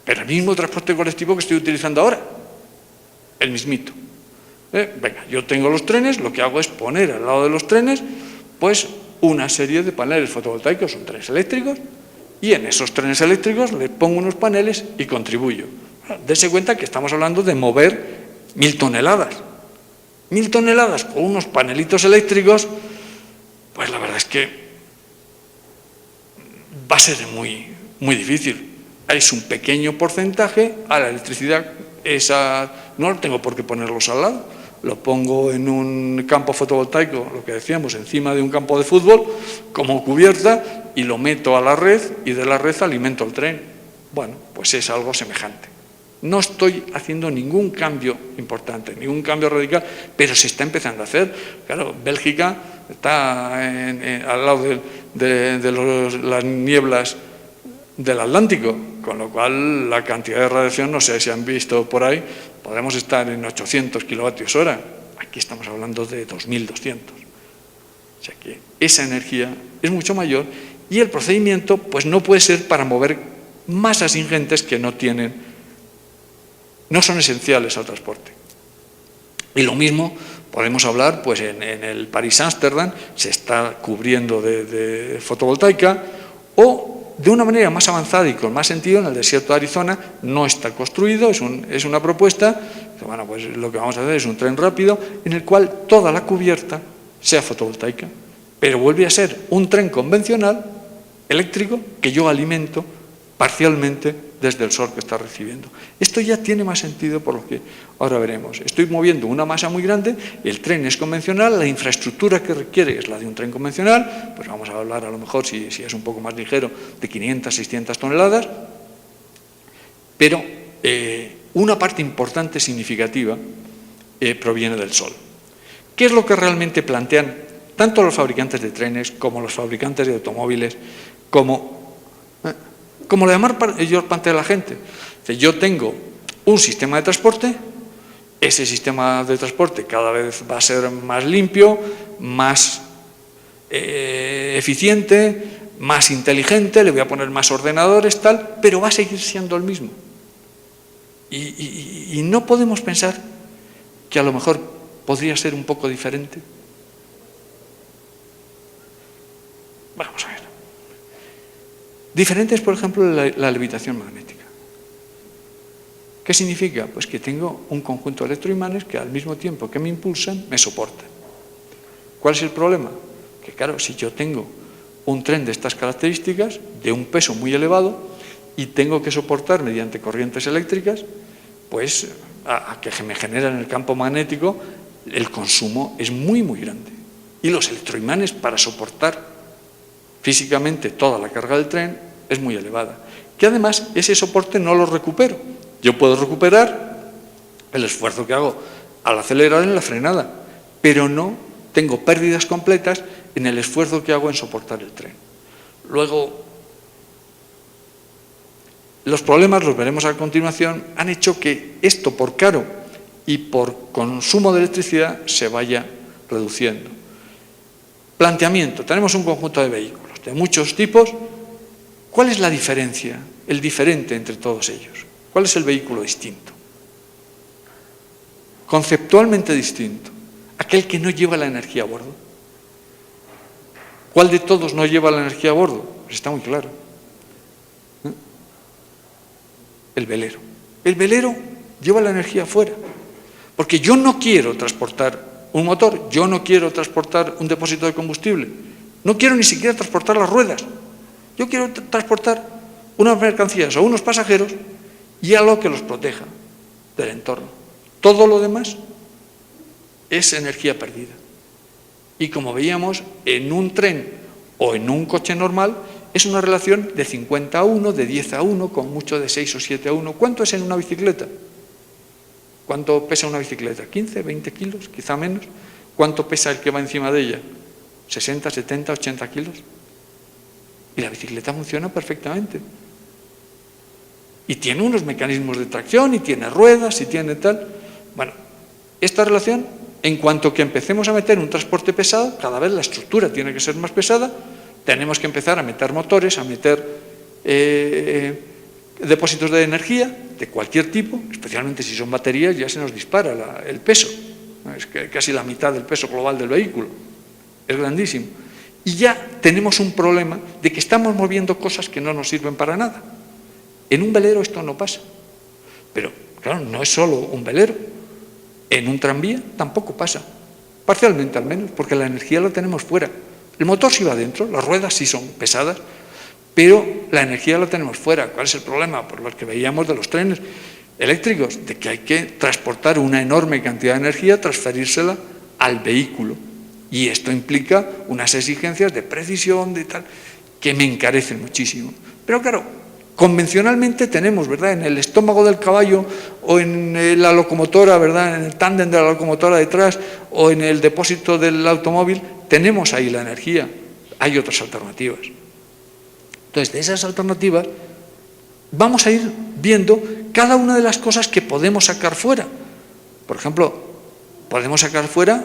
Pero el mismo transporte colectivo que estoy utilizando ahora, el mismito. Venga, yo tengo los trenes, lo que hago es poner al lado de los trenes pues una serie de paneles fotovoltaicos, son trenes eléctricos, y en esos trenes eléctricos le pongo unos paneles y contribuyo. Dese cuenta que estamos hablando de mover 1000 toneladas. 1000 toneladas con unos panelitos eléctricos, pues la verdad es que va a ser muy, muy difícil. Es un pequeño porcentaje a la electricidad, esa no tengo por qué ponerlos al lado, lo pongo en un campo fotovoltaico, lo que decíamos, encima de un campo de fútbol, como cubierta, y lo meto a la red, y de la red alimento el tren. Bueno, pues es algo semejante. No estoy haciendo ningún cambio importante, ningún cambio radical, pero se está empezando a hacer. Claro, Bélgica está al lado de las nieblas del Atlántico, con lo cual la cantidad de radiación, no sé si han visto por ahí, podemos estar en 800 kilovatios hora. Aquí estamos hablando de 2200. O sea que esa energía es mucho mayor y el procedimiento pues no puede ser para mover masas ingentes que no son esenciales al transporte. Y lo mismo podemos hablar, pues en el París-Ámsterdam se está cubriendo de fotovoltaica, o de una manera más avanzada y con más sentido en el desierto de Arizona no está construido, es una propuesta, bueno, pues lo que vamos a hacer es un tren rápido en el cual toda la cubierta sea fotovoltaica, pero vuelve a ser un tren convencional, eléctrico, que yo alimento parcialmente desde el sol que está recibiendo. Esto ya tiene más sentido por lo que ahora veremos. Estoy moviendo una masa muy grande, el tren es convencional, la infraestructura que requiere es la de un tren convencional, pues vamos a hablar a lo mejor, si es un poco más ligero, de 500, 600 toneladas, pero una parte importante, significativa, proviene del sol. ¿Qué es lo que realmente plantean tanto los fabricantes de trenes como los fabricantes de automóviles, como lo demás yo plantea la gente? Yo tengo un sistema de transporte, ese sistema de transporte cada vez va a ser más limpio, más eficiente, más inteligente, le voy a poner más ordenadores, tal, pero va a seguir siendo el mismo. Y no podemos pensar que a lo mejor podría ser un poco diferente. Vamos a ver. Diferente es, por ejemplo, la levitación magnética. ¿Qué significa? Pues que tengo un conjunto de electroimanes que al mismo tiempo que me impulsan, me soportan. ¿Cuál es el problema? Que claro, si yo tengo un tren de estas características, de un peso muy elevado, y tengo que soportar mediante corrientes eléctricas, pues a que me generan el campo magnético, el consumo es muy, muy grande. Y los electroimanes para soportar físicamente toda la carga del tren es muy elevada. Que además ese soporte no lo recupero. Yo puedo recuperar el esfuerzo que hago al acelerar en la frenada, pero no tengo pérdidas completas en el esfuerzo que hago en soportar el tren. Luego, los problemas, los veremos a continuación, han hecho que esto por caro y por consumo de electricidad se vaya reduciendo. Planteamiento. Tenemos un conjunto de vehículos de muchos tipos. ¿Cuál es la diferencia, el diferente entre todos ellos? ¿Cuál es el vehículo distinto? Conceptualmente distinto. Aquel que no lleva la energía a bordo. ¿Cuál de todos no lleva la energía a bordo? Pues está muy claro. El velero. El velero lleva la energía afuera. Porque yo no quiero transportar un motor, yo no quiero transportar un depósito de combustible, no quiero ni siquiera transportar las ruedas. Yo quiero transportar unas mercancías o unos pasajeros y algo que los proteja del entorno. Todo lo demás es energía perdida. Y como veíamos, en un tren o en un coche normal es una relación de 50 a 1, de 10 a 1, con mucho de 6 o 7 a 1. ¿Cuánto es en una bicicleta? ¿Cuánto pesa una bicicleta? ¿15, 20 kilos? Quizá menos. ¿Cuánto pesa el que va encima de ella? ¿60, 70, 80 kilos? Y la bicicleta funciona perfectamente. Y tiene unos mecanismos de tracción, y tiene ruedas, y tiene tal. Bueno, esta relación, en cuanto que empecemos a meter un transporte pesado, cada vez la estructura tiene que ser más pesada, tenemos que empezar a meter motores, a meter depósitos de energía de cualquier tipo, especialmente si son baterías, ya se nos dispara el peso. Es casi la mitad del peso global del vehículo. Es grandísimo. Y ya tenemos un problema de que estamos moviendo cosas que no nos sirven para nada. En un velero esto no pasa. Pero, claro, no es solo un velero. En un tranvía tampoco pasa. Parcialmente al menos, porque la energía la tenemos fuera. El motor sí va dentro, las ruedas sí son pesadas, pero la energía la tenemos fuera. ¿Cuál es el problema? Por lo que veíamos de los trenes eléctricos, de que hay que transportar una enorme cantidad de energía, transferírsela al vehículo. Y esto implica unas exigencias de precisión, de tal, que me encarecen muchísimo. Pero claro, convencionalmente tenemos, ¿verdad?, en el estómago del caballo o en la locomotora, ¿verdad?, en el tándem de la locomotora detrás o en el depósito del automóvil, tenemos ahí la energía. Hay otras alternativas. Entonces, de esas alternativas vamos a ir viendo cada una de las cosas que podemos sacar fuera. Por ejemplo, podemos sacar fuera,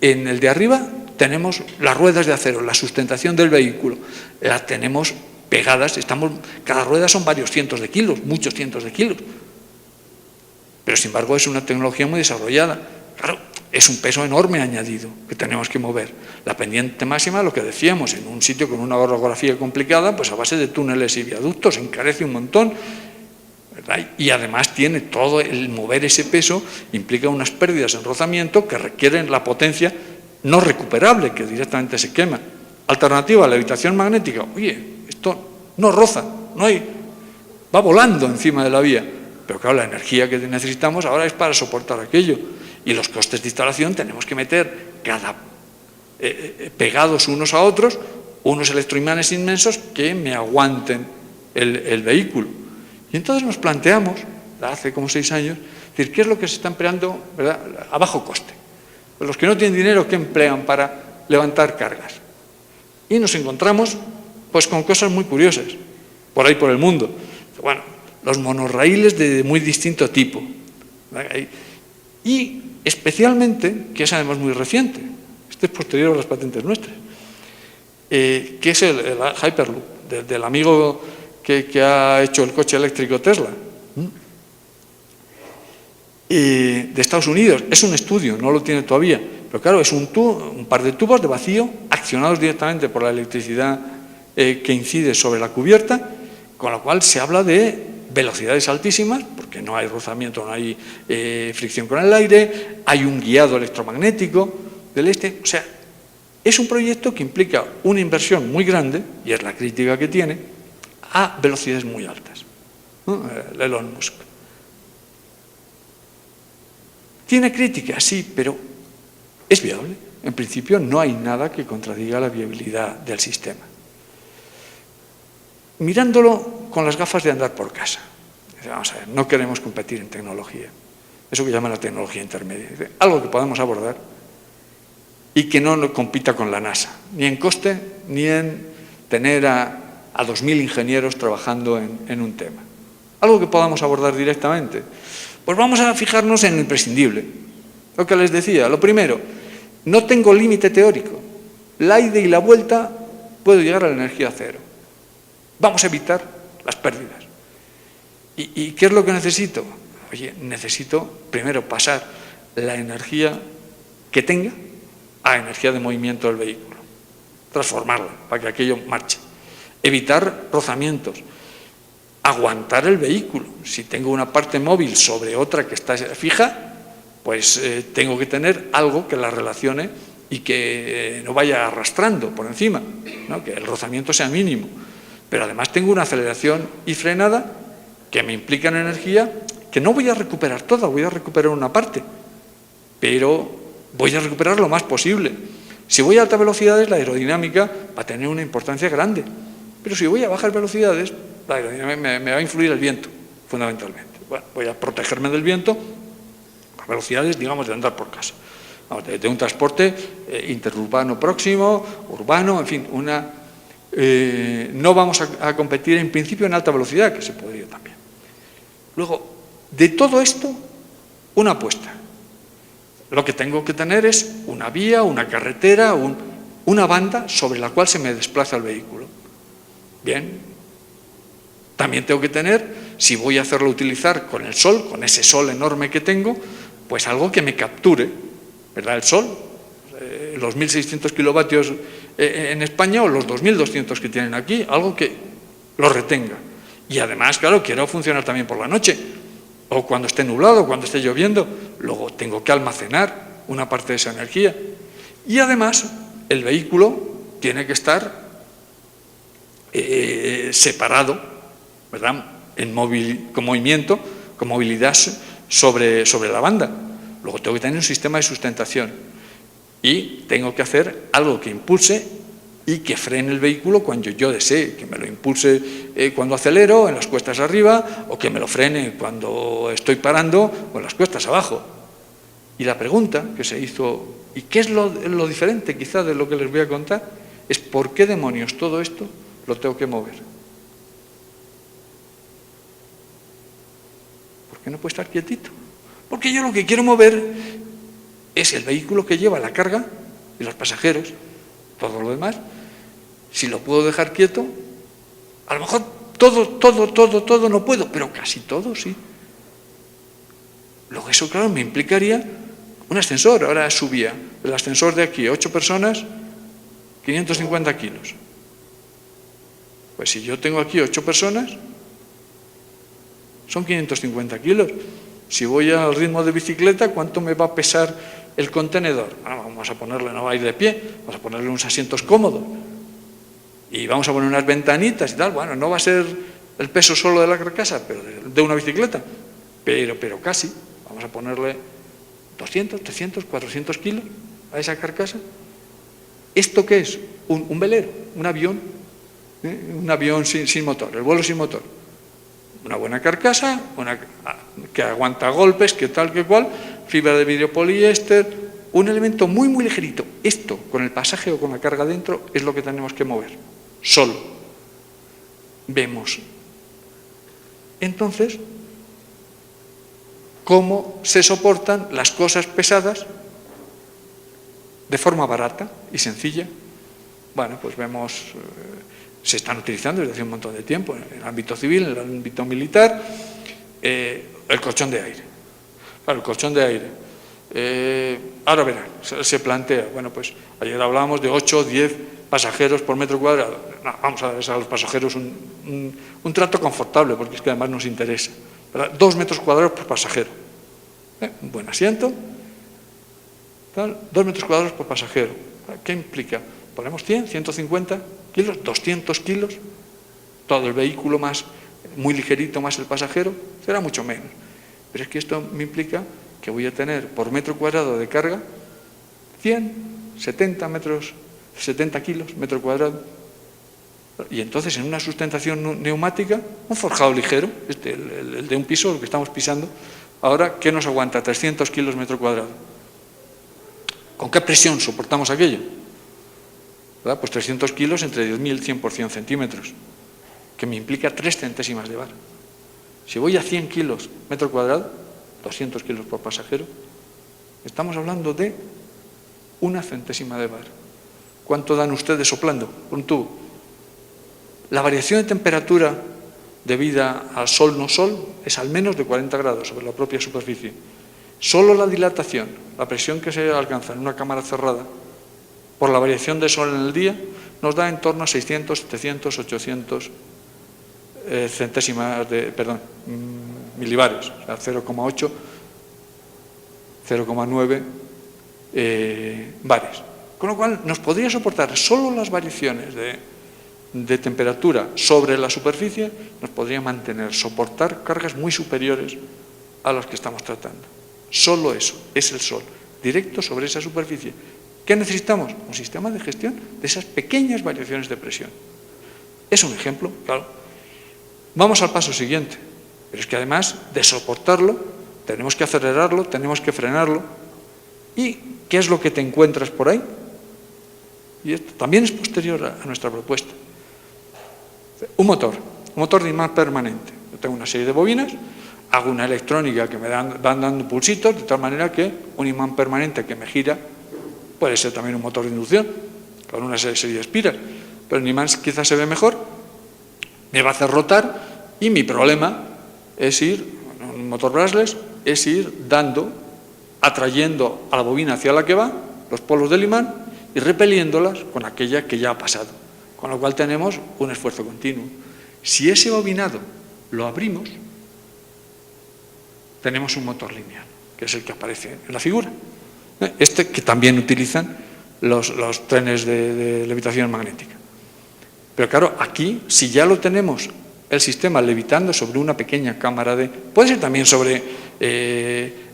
en el de arriba tenemos las ruedas de acero, la sustentación del vehículo. Las tenemos pegadas, cada rueda son varios cientos de kilos, muchos cientos de kilos. Pero sin embargo es una tecnología muy desarrollada. Claro, es un peso enorme añadido que tenemos que mover. La pendiente máxima, lo que decíamos, en un sitio con una orografía complicada, pues a base de túneles y viaductos, encarece un montón, ¿verdad? Y además tiene todo el mover ese peso, implica unas pérdidas en rozamiento que requieren la potencia no recuperable, que directamente se quema. Alternativa a la levitación magnética, oye, esto no roza, va volando encima de la vía, pero claro, la energía que necesitamos ahora es para soportar aquello. Y los costes de instalación tenemos que meter pegados unos a otros, unos electroimanes inmensos que me aguanten el vehículo. Y entonces nos planteamos, hace como 6 años, decir, ¿qué es lo que se está empleando, ¿verdad?, a bajo coste? Pues los que no tienen dinero, ¿qué emplean para levantar cargas? Y nos encontramos pues con cosas muy curiosas, por ahí por el mundo. Bueno, los monorraíles de muy distinto tipo. Y especialmente, que es además muy reciente, este es posterior a las patentes nuestras, que es el Hyperloop, del amigo que ha hecho el coche eléctrico Tesla, de Estados Unidos. Es un estudio, no lo tiene todavía, pero claro, es un par de tubos de vacío accionados directamente por la electricidad que incide sobre la cubierta, con lo cual se habla de velocidades altísimas, porque no hay rozamiento, no hay fricción con el aire, hay un guiado electromagnético del este. O sea, es un proyecto que implica una inversión muy grande, y es la crítica que tiene, a velocidades muy altas, ¿no? Elon Musk. Tiene críticas, sí, pero es viable. En principio no hay nada que contradiga la viabilidad del sistema. Mirándolo con las gafas de andar por casa. Vamos a ver, no queremos competir en tecnología. Eso que llaman la tecnología intermedia. Algo que podamos abordar y que no compita con la NASA, ni en coste, ni en tener a 2.000 ingenieros trabajando en un tema. Algo que podamos abordar directamente. Pues vamos a fijarnos en lo imprescindible. Lo que les decía, lo primero, no tengo límite teórico. La ida y la vuelta puedo llegar a la energía cero. Vamos a evitar las pérdidas. ¿Y qué es lo que necesito? Oye, necesito primero pasar la energía que tenga a energía de movimiento del vehículo. Transformarla para que aquello marche. Evitar rozamientos. Aguantar el vehículo. Si tengo una parte móvil sobre otra que está fija, pues tengo que tener algo que la relacione y que no vaya arrastrando por encima, ¿no? Que el rozamiento sea mínimo. Pero además tengo una aceleración y frenada que me implican energía que no voy a recuperar toda, voy a recuperar una parte, pero voy a recuperar lo más posible. Si voy a altas velocidades, la aerodinámica va a tener una importancia grande, pero si voy a bajas velocidades, la aerodinámica me va a influir el viento, fundamentalmente. Bueno, voy a protegerme del viento a velocidades, digamos, de andar por casa. Vamos, de un transporte interurbano próximo, urbano, en fin, no vamos a competir en principio en alta velocidad, que se podría también. Luego, de todo esto, una apuesta. Lo que tengo que tener es una vía, una carretera, una banda sobre la cual se me desplaza el vehículo. Bien. También tengo que tener, si voy a hacerlo utilizar con el sol, con ese sol enorme que tengo, Pues algo que me capture, ¿verdad? El sol, los 1.600 kilovatios en España o los 2.200 que tienen aquí, algo que lo retenga. Y además, claro, quiero funcionar también por la noche, o cuando esté nublado, o cuando esté lloviendo. Luego tengo que almacenar una parte de esa energía. Y además, el vehículo tiene que estar separado, ¿verdad?, con movimiento, con movilidad sobre la banda. Luego tengo que tener un sistema de sustentación y tengo que hacer algo que impulse y que frene el vehículo cuando yo desee, que me lo impulse cuando acelero en las cuestas arriba, o que me lo frene cuando estoy parando o en las cuestas abajo. Y la pregunta que se hizo, y qué es lo diferente quizá de lo que les voy a contar, es ¿por qué demonios todo esto lo tengo que mover? ¿Por qué no puede estar quietito? Porque yo lo que quiero mover es el vehículo que lleva la carga y los pasajeros, todo lo demás. Si lo puedo dejar quieto, a lo mejor todo no puedo, pero casi todo sí. Luego eso, claro, me implicaría un ascensor. Ahora subía el ascensor de aquí, 8 personas, 550 kilos. Pues si yo tengo aquí 8 personas, son 550 kilos. Si voy al ritmo de bicicleta, ¿cuánto me va a pesar el contenedor? Bueno, vamos a ponerle, no va a ir de pie, vamos a ponerle unos asientos cómodos. Y vamos a poner unas ventanitas y tal. Bueno, no va a ser el peso solo de la carcasa, pero de una bicicleta, pero casi. Vamos a ponerle 200, 300, 400 kilos a esa carcasa. ¿Esto qué es? Un velero, un avión, un avión sin motor, el vuelo sin motor. Una buena carcasa, que aguanta golpes, que tal, que cual, fibra de vidrio poliéster, un elemento muy, muy ligerito. Esto, con el pasaje o con la carga dentro, es lo que tenemos que mover, solo. Vemos. Entonces, cómo se soportan las cosas pesadas de forma barata y sencilla. Bueno, pues vemos, se están utilizando desde hace un montón de tiempo, en el ámbito civil, en el ámbito militar, el colchón de aire. Claro, el colchón de aire. Ahora verán, se plantea, bueno, pues ayer hablábamos de 8 o 10 pasajeros por metro cuadrado. No, vamos a darles a los pasajeros un trato confortable, porque es que además nos interesa, ¿verdad? 2 metros cuadrados por pasajero. Un buen asiento, tal, 2 metros cuadrados por pasajero. ¿Qué implica? Ponemos 100, 150 kilos, 200 kilos, todo el vehículo más, muy ligerito, más el pasajero, será mucho menos. Pero es que esto me implica que voy a tener por metro cuadrado de carga 70 kilos, metro cuadrado. Y entonces en una sustentación neumática, un forjado ligero, el de un piso, el que estamos pisando, ahora, ¿qué nos aguanta? 300 kilos metro cuadrado. ¿Con qué presión soportamos aquello? ¿Verdad? Pues 300 kilos entre 10.000 y 100 por 100 centímetros, que me implica 3 centésimas de bar. Si voy a 100 kilos metro cuadrado, 200 kilos por pasajero, estamos hablando de 1 centésima de bar. ¿Cuánto dan ustedes soplando por un tubo? La variación de temperatura debida al sol no sol es al menos de 40 grados sobre la propia superficie. Solo la dilatación, la presión que se alcanza en una cámara cerrada por la variación de sol en el día nos da en torno a 600, 700, 800 milibares, o sea, 0,8, 0,9 bares. Con lo cual nos podría soportar solo las variaciones de temperatura sobre la superficie, nos podría soportar cargas muy superiores a las que estamos tratando. Solo eso, es el sol, directo sobre esa superficie. ¿Qué necesitamos? Un sistema de gestión de esas pequeñas variaciones de presión. Es un ejemplo, claro. Vamos al paso siguiente, pero es que además de soportarlo, tenemos que acelerarlo, tenemos que frenarlo. ¿Y qué es lo que te encuentras por ahí? Y esto también es posterior a nuestra propuesta. Un motor de imán permanente. Yo tengo una serie de bobinas, hago una electrónica que me van dando pulsitos, de tal manera que un imán permanente que me gira puede ser también un motor de inducción, con una serie de espiras, pero el imán quizás se ve mejor, me va a hacer rotar y mi problema es un motor brushless, es ir dando atrayendo a la bobina hacia la que va, los polos del imán, y repeliéndolas con aquella que ya ha pasado. Con lo cual tenemos un esfuerzo continuo. Si ese bobinado lo abrimos, tenemos un motor lineal, que es el que aparece en la figura. Este que también utilizan los trenes de levitación magnética. Pero claro, aquí, si ya lo tenemos, el sistema levitando sobre una pequeña cámara puede ser también sobre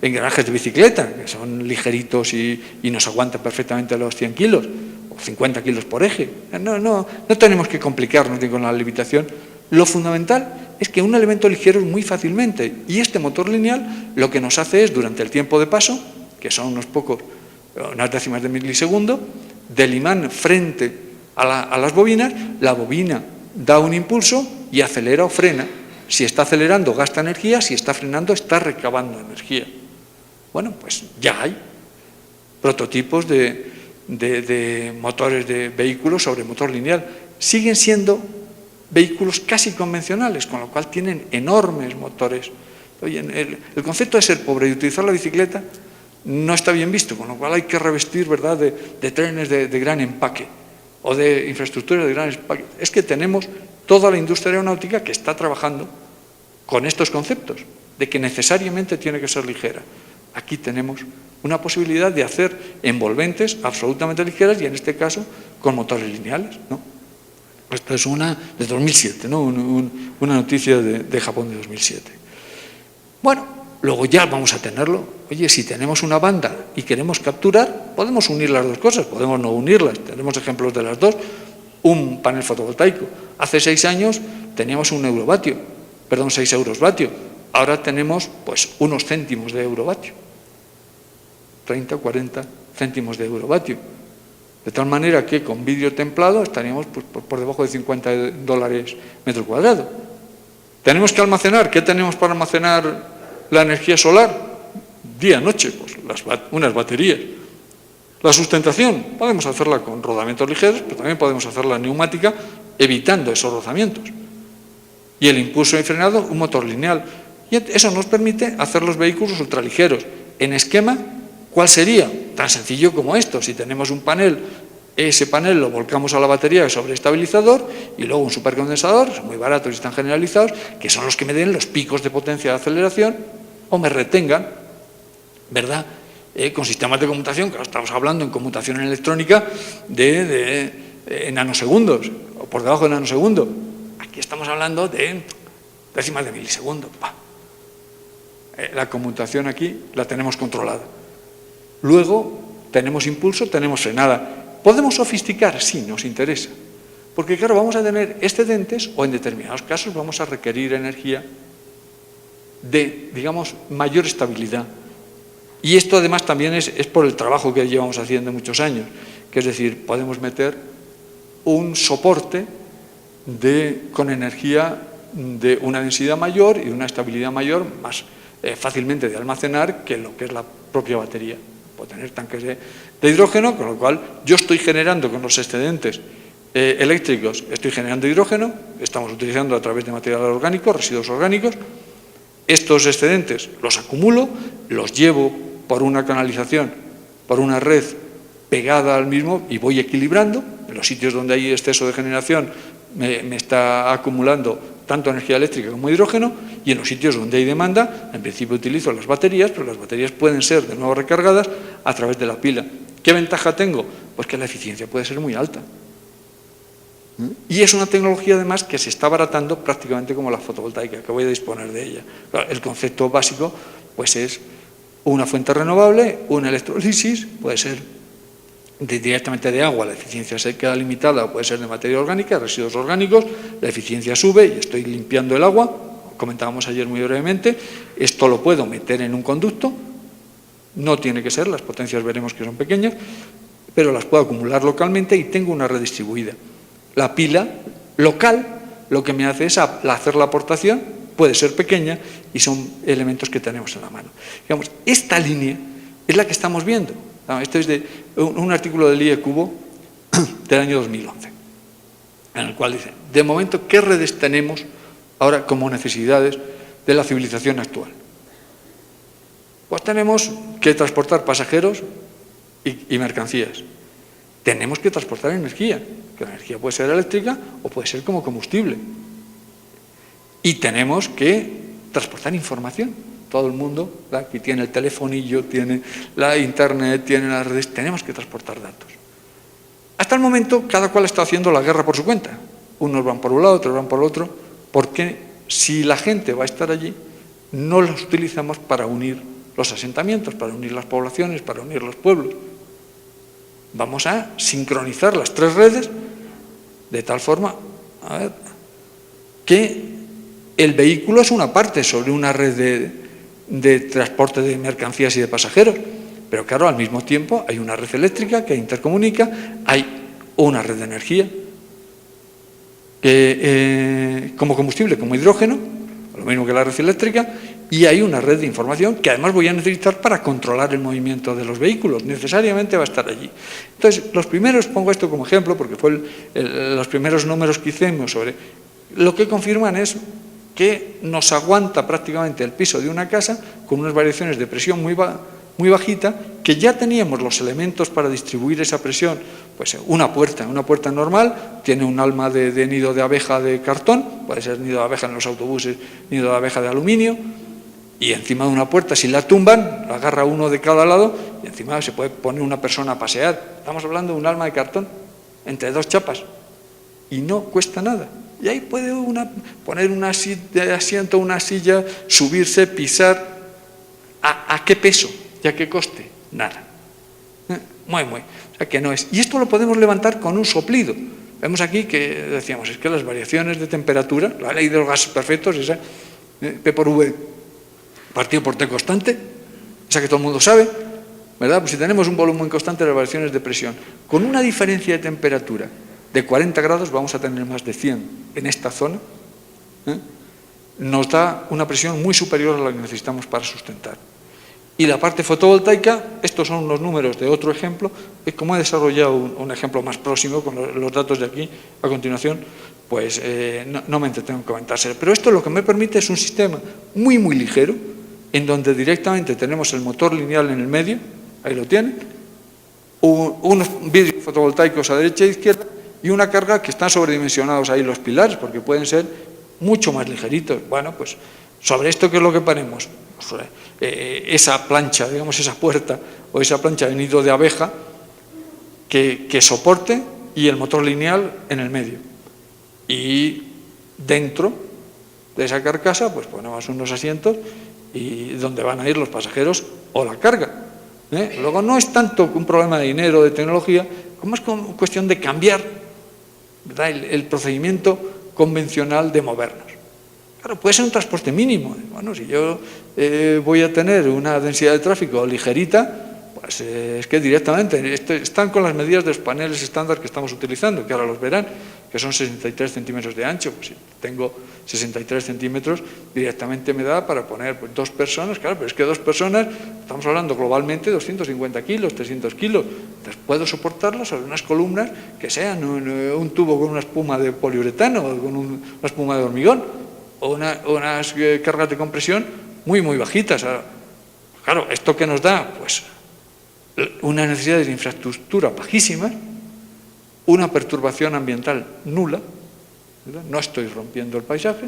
engranajes de bicicleta, que son ligeritos y nos aguantan perfectamente los 100 kilos, o 50 kilos por eje. No tenemos que complicarnos con la levitación. Lo fundamental es que un elemento ligero es muy fácilmente, y este motor lineal lo que nos hace es, durante el tiempo de paso, que son unas décimas de milisegundo, del imán frente a las bobinas, la bobina da un impulso y acelera o frena. Si está acelerando, gasta energía; si está frenando, está recabando energía. Bueno, pues ya hay prototipos de motores de vehículos sobre motor lineal. Siguen siendo vehículos casi convencionales, con lo cual tienen enormes motores. Oye, el concepto de ser pobre y utilizar la bicicleta no está bien visto, con lo cual hay que revestir, ¿verdad?, de trenes de gran empaque o de infraestructuras de gran empaque. Es que tenemos toda la industria aeronáutica que está trabajando con estos conceptos, de que necesariamente tiene que ser ligera. Aquí tenemos una posibilidad de hacer envolventes absolutamente ligeras, y en este caso con motores lineales, ¿no? Esto es una de 2007, ¿no? Una noticia de Japón de 2007. Bueno, luego ya vamos a tenerlo. Oye, si tenemos una banda y queremos capturar, podemos unir las dos cosas, podemos no unirlas. Tenemos ejemplos de las dos. Un panel fotovoltaico. Hace 6 años teníamos 6 eurosvatio. Ahora tenemos pues unos céntimos de eurovatio. 30 o 40 céntimos de eurovatio. De tal manera que con vidrio templado estaríamos pues, por debajo de $50 metro cuadrado. ¿Tenemos que almacenar? ¿Qué tenemos para almacenar la energía solar? Día, noche, pues unas baterías. La sustentación, podemos hacerla con rodamientos ligeros, pero también podemos hacerla neumática, evitando esos rozamientos. Y el impulso y frenado, un motor lineal. Y eso nos permite hacer los vehículos ultraligeros. En esquema, ¿cuál sería? Tan sencillo como esto. Si tenemos un panel, ese panel lo volcamos a la batería sobre estabilizador, y luego un supercondensador, son muy baratos y están generalizados, que son los que me den los picos de potencia de aceleración o me retengan, ¿verdad?, con sistemas de conmutación, que estamos hablando en conmutación electrónica de nanosegundos, o por debajo de nanosegundo. Aquí estamos hablando de décimas de milisegundo. La conmutación aquí la tenemos controlada. Luego tenemos impulso, tenemos frenada. ¿Podemos sofisticar? Sí, nos interesa. Porque claro, vamos a tener excedentes, o en determinados casos vamos a requerir energía de, digamos, mayor estabilidad. Y esto además también es por el trabajo que llevamos haciendo muchos años, que es decir, podemos meter un soporte con energía de una densidad mayor y una estabilidad mayor, más fácilmente de almacenar que lo que es la propia batería. Puedo tener tanques de hidrógeno, con lo cual yo estoy generando con los excedentes eléctricos, estoy generando hidrógeno, estamos utilizando a través de material orgánico, residuos orgánicos. Estos excedentes los acumulo, los llevo por una canalización, por una red pegada al mismo, y voy equilibrando. En los sitios donde hay exceso de generación me está acumulando tanto energía eléctrica como hidrógeno, y en los sitios donde hay demanda, en principio utilizo las baterías, pero las baterías pueden ser de nuevo recargadas a través de la pila. ¿Qué ventaja tengo? Pues que la eficiencia puede ser muy alta. Y es una tecnología además que se está abaratando prácticamente como la fotovoltaica, que voy a disponer de ella. El concepto básico pues es una fuente renovable, una electrólisis, puede ser directamente de agua, la eficiencia se queda limitada, o puede ser de materia orgánica, residuos orgánicos, la eficiencia sube y estoy limpiando el agua. Comentábamos ayer muy brevemente, esto lo puedo meter en un conducto, no tiene que ser, las potencias veremos que son pequeñas, pero las puedo acumular localmente y tengo una red distribuida. La pila local lo que me hace es hacer la aportación, puede ser pequeña, y son elementos que tenemos en la mano. Digamos, esta línea es la que estamos viendo. Esto es de un artículo del IE Cubo del año 2011, en el cual dice, de momento, ¿qué redes tenemos ahora como necesidades de la civilización actual? Pues tenemos que transportar pasajeros y mercancías. Tenemos que transportar energía, que la energía puede ser eléctrica o puede ser como combustible. Y tenemos que transportar información. Todo el mundo, aquí tiene el telefonillo, tiene la internet, tiene las redes, tenemos que transportar datos. Hasta el momento, cada cual está haciendo la guerra por su cuenta. Unos van por un lado, otros van por el otro, porque si la gente va a estar allí, no los utilizamos para unir los asentamientos, para unir las poblaciones, para unir los pueblos. Vamos a sincronizar las tres redes de tal forma que el vehículo es una parte sobre una red de transporte de mercancías y de pasajeros, pero claro, al mismo tiempo hay una red eléctrica que intercomunica, hay una red de energía como combustible, como hidrógeno, lo mismo que la red eléctrica, y hay una red de información que además voy a necesitar para controlar el movimiento de los vehículos, necesariamente va a estar allí. Entonces, los primeros, pongo esto como ejemplo, porque fue los primeros números que hicimos sobre, lo que confirman es que nos aguanta prácticamente el piso de una casa con unas variaciones de presión muy bajita, que ya teníamos los elementos para distribuir esa presión. Pues una puerta normal tiene un alma de nido de abeja de cartón, puede ser nido de abeja en los autobuses, nido de abeja de aluminio, y encima de una puerta, si la tumban, la agarra uno de cada lado y encima se puede poner una persona a pasear. Estamos hablando de un alma de cartón entre dos chapas y no cuesta nada. Y ahí puede poner un asiento, una silla, subirse, pisar. ¿A qué peso y a qué coste? Nada. Muy. O sea que no es. Y esto lo podemos levantar con un soplido. Vemos aquí que decíamos, es que las variaciones de temperatura, la ley de los gases perfectos, esa P por V partido por T constante, esa que todo el mundo sabe, ¿verdad? Pues si tenemos un volumen constante de las variaciones de presión, con una diferencia de temperatura de 40 grados vamos a tener más de 100 en esta zona, nos da una presión muy superior a la que necesitamos para sustentar. Y la parte fotovoltaica, estos son unos números de otro ejemplo, es como he desarrollado un ejemplo más próximo con los datos de aquí a continuación, pues no me entretengo en comentárselo. Pero esto lo que me permite es un sistema muy ligero, en donde directamente tenemos el motor lineal en el medio, ahí lo tienen, unos vidrios fotovoltaicos a derecha e izquierda y una carga que están sobredimensionados ahí los pilares, porque pueden ser mucho más ligeritos. Bueno, pues sobre esto, ¿qué es lo que ponemos? Esa plancha, digamos, esa puerta o esa plancha de nido de abeja que soporte y el motor lineal en el medio. Y dentro de esa carcasa, pues ponemos unos asientos y donde van a ir los pasajeros o la carga. Luego no es tanto un problema de dinero, de tecnología, como es cuestión de cambiar, ¿verdad?, el procedimiento convencional de movernos. Claro, puede ser un transporte mínimo. Bueno, si yo voy a tener una densidad de tráfico ligerita, pues es que directamente están con las medidas de los paneles estándar que estamos utilizando, que ahora los verán, que son 63 centímetros de ancho. Pues si tengo 63 centímetros, directamente me da para poner pues, 2 personas, claro, pero es que 2 personas, estamos hablando globalmente de 250 kilos, 300 kilos. Entonces puedo soportarlas sobre unas columnas que sean un tubo con una espuma de poliuretano o con una espuma de hormigón, o unas cargas de compresión muy bajitas. Claro, ¿esto qué nos da? Pues una necesidad de infraestructura bajísima, una perturbación ambiental nula, ¿verdad? No estoy rompiendo el paisaje,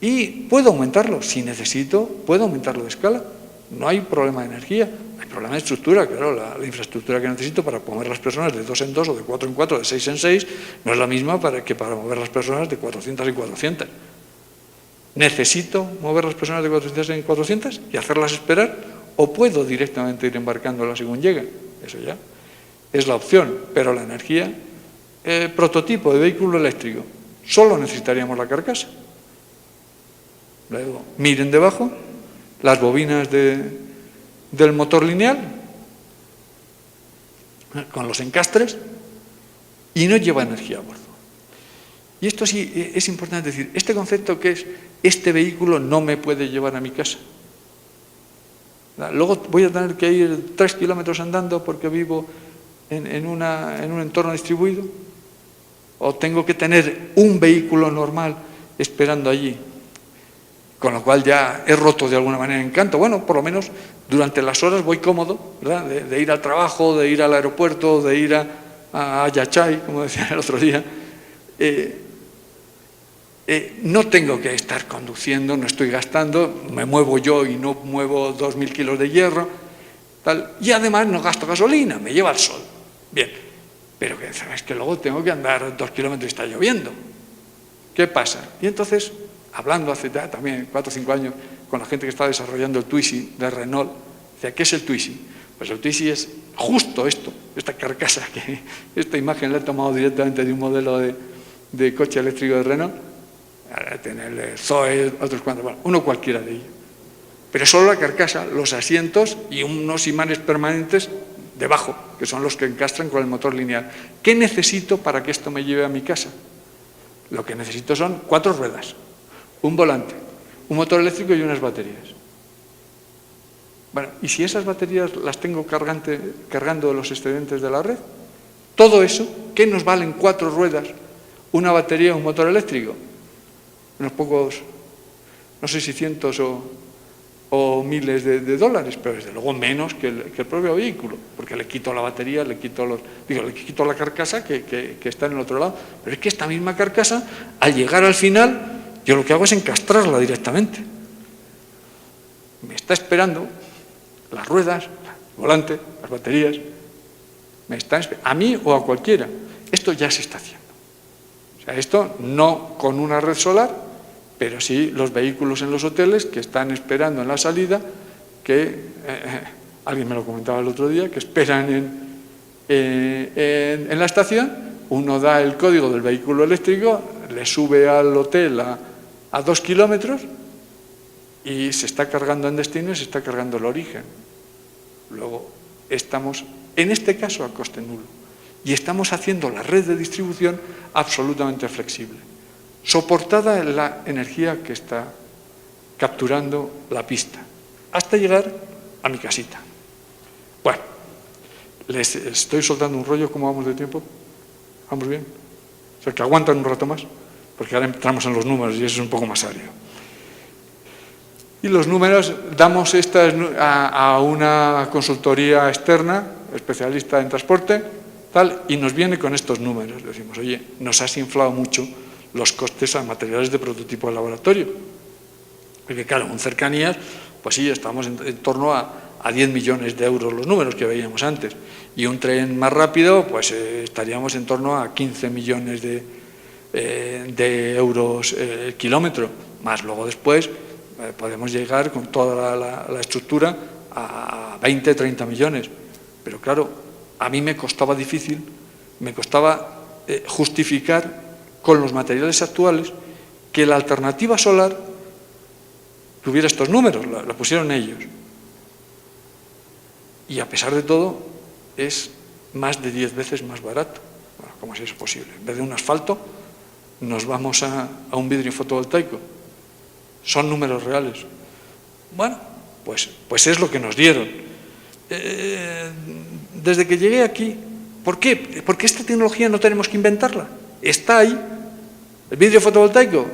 y puedo aumentarlo, si necesito, puedo aumentarlo de escala, no hay problema de energía, hay problema de estructura, claro, la infraestructura que necesito para mover las personas de 2 en 2 o de 4 en 4, de 6 en 6, no es la misma que para mover las personas de 400 en 400. ¿Necesito mover las personas de 400 en 400 y hacerlas esperar? ¿O puedo directamente ir embarcándolas según lleguen? Eso ya es la opción, pero la energía, prototipo de vehículo eléctrico, solo necesitaríamos la carcasa. Luego, miren debajo las bobinas del motor lineal con los encastres y no lleva energía a bordo. Y esto sí es importante decir, este concepto que es, este vehículo no me puede llevar a mi casa. Luego voy a tener que ir 3 kilómetros andando porque vivo en un entorno distribuido, o tengo que tener un vehículo normal esperando allí. con lo cual ya he roto de alguna manera el encanto. Bueno, por lo menos durante las horas voy cómodo, ¿verdad? De ir al trabajo, de ir al aeropuerto, de ir a Yachay, como decía el otro día. No tengo que estar conduciendo, no estoy gastando, me muevo yo y no muevo 2.000 kilos de hierro, tal, y además no gasto gasolina, me lleva el sol. Bien, pero es que luego tengo que andar 2 kilómetros y está lloviendo. ¿Qué pasa? Y entonces, hablando hace ya también 4 o 5 años con la gente que está desarrollando el Twizy de Renault, decía, ¿qué es el Twizy? Pues el Twizy es justo esto, esta carcasa, que esta imagen la he tomado directamente de un modelo de coche eléctrico de Renault, tiene el Zoe, otros cuantos, bueno, uno cualquiera de ellos. Pero solo la carcasa, los asientos y unos imanes permanentes debajo, que son los que encastran con el motor lineal. ¿Qué necesito para que esto me lleve a mi casa? Lo que necesito son 4 ruedas, un volante, un motor eléctrico y unas baterías. Bueno, ¿y si esas baterías las tengo cargando los excedentes de la red? Todo eso, ¿qué nos valen 4 ruedas, una batería y un motor eléctrico? Unos pocos, no sé si cientos o miles de dólares, pero desde luego menos que el propio vehículo, porque le quito la batería, le quito la carcasa que está en el otro lado. Pero es que esta misma carcasa, al llegar al final, yo lo que hago es encastrarla directamente. Me está esperando las ruedas, el volante, las baterías, a mí o a cualquiera. Esto ya se está haciendo. O sea, esto no con una red solar, pero sí los vehículos en los hoteles que están esperando en la salida, que alguien me lo comentaba el otro día, que esperan en la estación, uno da el código del vehículo eléctrico, le sube al hotel a 2 kilómetros y se está cargando en destino y se está cargando el origen. Luego estamos, en este caso, a coste nulo. Y estamos haciendo la red de distribución absolutamente flexible, soportada en la energía que está capturando la pista, hasta llegar a mi casita. Bueno, les estoy soltando un rollo. ¿Cómo vamos de tiempo? ¿Vamos bien? O sea, que aguantan un rato más, porque ahora entramos en los números y eso es un poco más serio. Y los números, damos estas a una consultoría externa, especialista en transporte, tal, y nos viene con estos números. Decimos, oye, nos has inflado mucho los costes a materiales de prototipo de laboratorio. Porque claro, en cercanías, pues sí, estamos en torno a 10 millones de euros los números que veíamos antes. Y un tren más rápido, pues estaríamos en torno a 15 millones de euros el kilómetro. Más luego después podemos llegar con toda la estructura a 20, 30 millones. Pero claro, a mí me costaba justificar con los materiales actuales que la alternativa solar tuviera estos números, la pusieron ellos. Y a pesar de todo, es más de 10 veces más barato. Bueno, ¿cómo es eso posible? En vez de un asfalto, nos vamos a un vidrio fotovoltaico. Son números reales. Bueno, pues es lo que nos dieron. Desde que llegué aquí, ¿por qué? Porque esta tecnología no tenemos que inventarla. Está ahí. El vidrio fotovoltaico,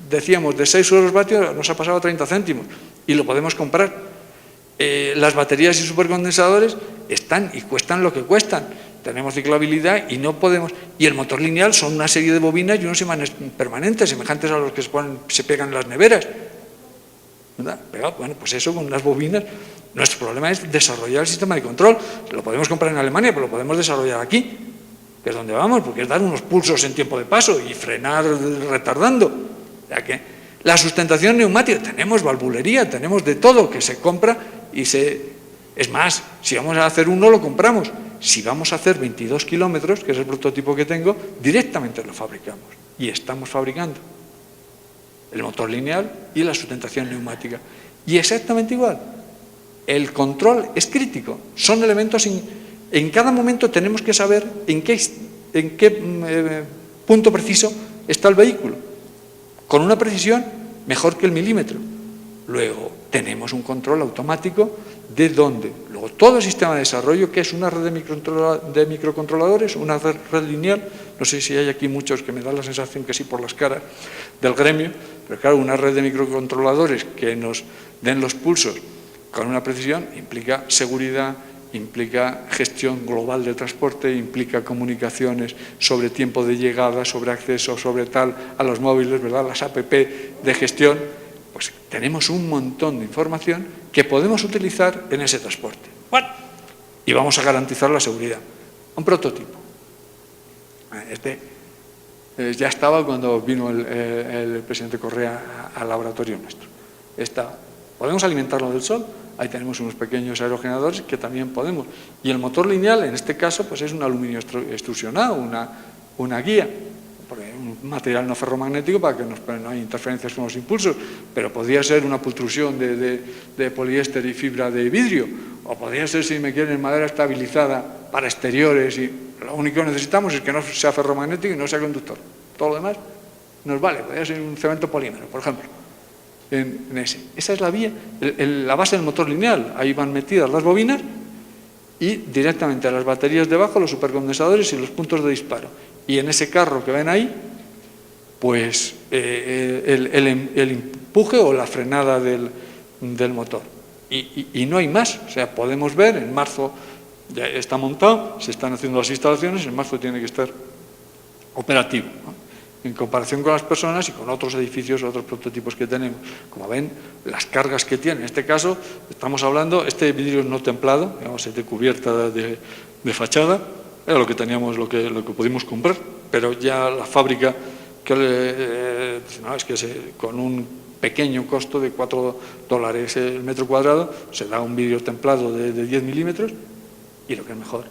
decíamos, de 6 euros vatio nos ha pasado a 30 céntimos y lo podemos comprar. Las baterías y supercondensadores están y cuestan lo que cuestan. Tenemos ciclabilidad y no podemos... Y el motor lineal son una serie de bobinas y unos imanes permanentes, semejantes a los que se pegan en las neveras. ¿Verdad? Pero, bueno, pues eso con las bobinas. Nuestro problema es desarrollar el sistema de control. Lo podemos comprar en Alemania, pero lo podemos desarrollar aquí, que es donde vamos, porque es dar unos pulsos en tiempo de paso y frenar retardando. Ya que la sustentación neumática, tenemos valvulería, tenemos de todo que se compra y es más, si vamos a hacer uno lo compramos. Si vamos a hacer 22 kilómetros, que es el prototipo que tengo, directamente lo fabricamos. Y estamos fabricando el motor lineal y la sustentación neumática. Y exactamente igual. El control es crítico. Son elementos... En cada momento tenemos que saber en qué punto preciso está el vehículo. Con una precisión mejor que el milímetro. Luego, tenemos un control automático de dónde. Luego, todo el sistema de desarrollo, que es una red de microcontroladores, una red lineal, no sé si hay aquí muchos que me dan la sensación que sí por las caras del gremio, pero claro, una red de microcontroladores que nos den los pulsos con una precisión implica seguridad, implica gestión global del transporte, implica comunicaciones sobre tiempo de llegada, sobre acceso, sobre tal, a los móviles, ¿verdad? Las app de gestión. Pues tenemos un montón de información que podemos utilizar en ese transporte. Bueno, y vamos a garantizar la seguridad. Un prototipo. Ya estaba cuando vino el presidente Correa al laboratorio nuestro. Podemos alimentarlo del sol. Ahí tenemos unos pequeños aerogeneradores que también podemos. Y el motor lineal, en este caso, pues es un aluminio extrusionado, una guía. Un material no ferromagnético para que no haya interferencias con los impulsos, pero podría ser una pultrusión de poliéster y fibra de vidrio, o podría ser, si me quieren, madera estabilizada para exteriores, y lo único que necesitamos es que no sea ferromagnético y no sea conductor. Todo lo demás nos vale, podría ser un cemento polímero, por ejemplo. Esa es la vía, la base del motor lineal. Ahí van metidas las bobinas y directamente a las baterías debajo, los supercondensadores y los puntos de disparo. Y en ese carro que ven ahí, pues el empuje o la frenada del motor. Y no hay más. O sea, podemos ver, en marzo ya está montado, se están haciendo las instalaciones, en marzo tiene que estar operativo, ¿no? En comparación con las personas y con otros edificios, otros prototipos que tenemos. Como ven, las cargas que tiene. En este caso, estamos hablando, este vidrio no templado, digamos, es de cubierta de fachada, era lo que teníamos, lo que pudimos comprar, pero ya la fábrica, es que con un pequeño costo de $4 el metro cuadrado, se da un vidrio templado de 10 milímetros, y lo que es mejor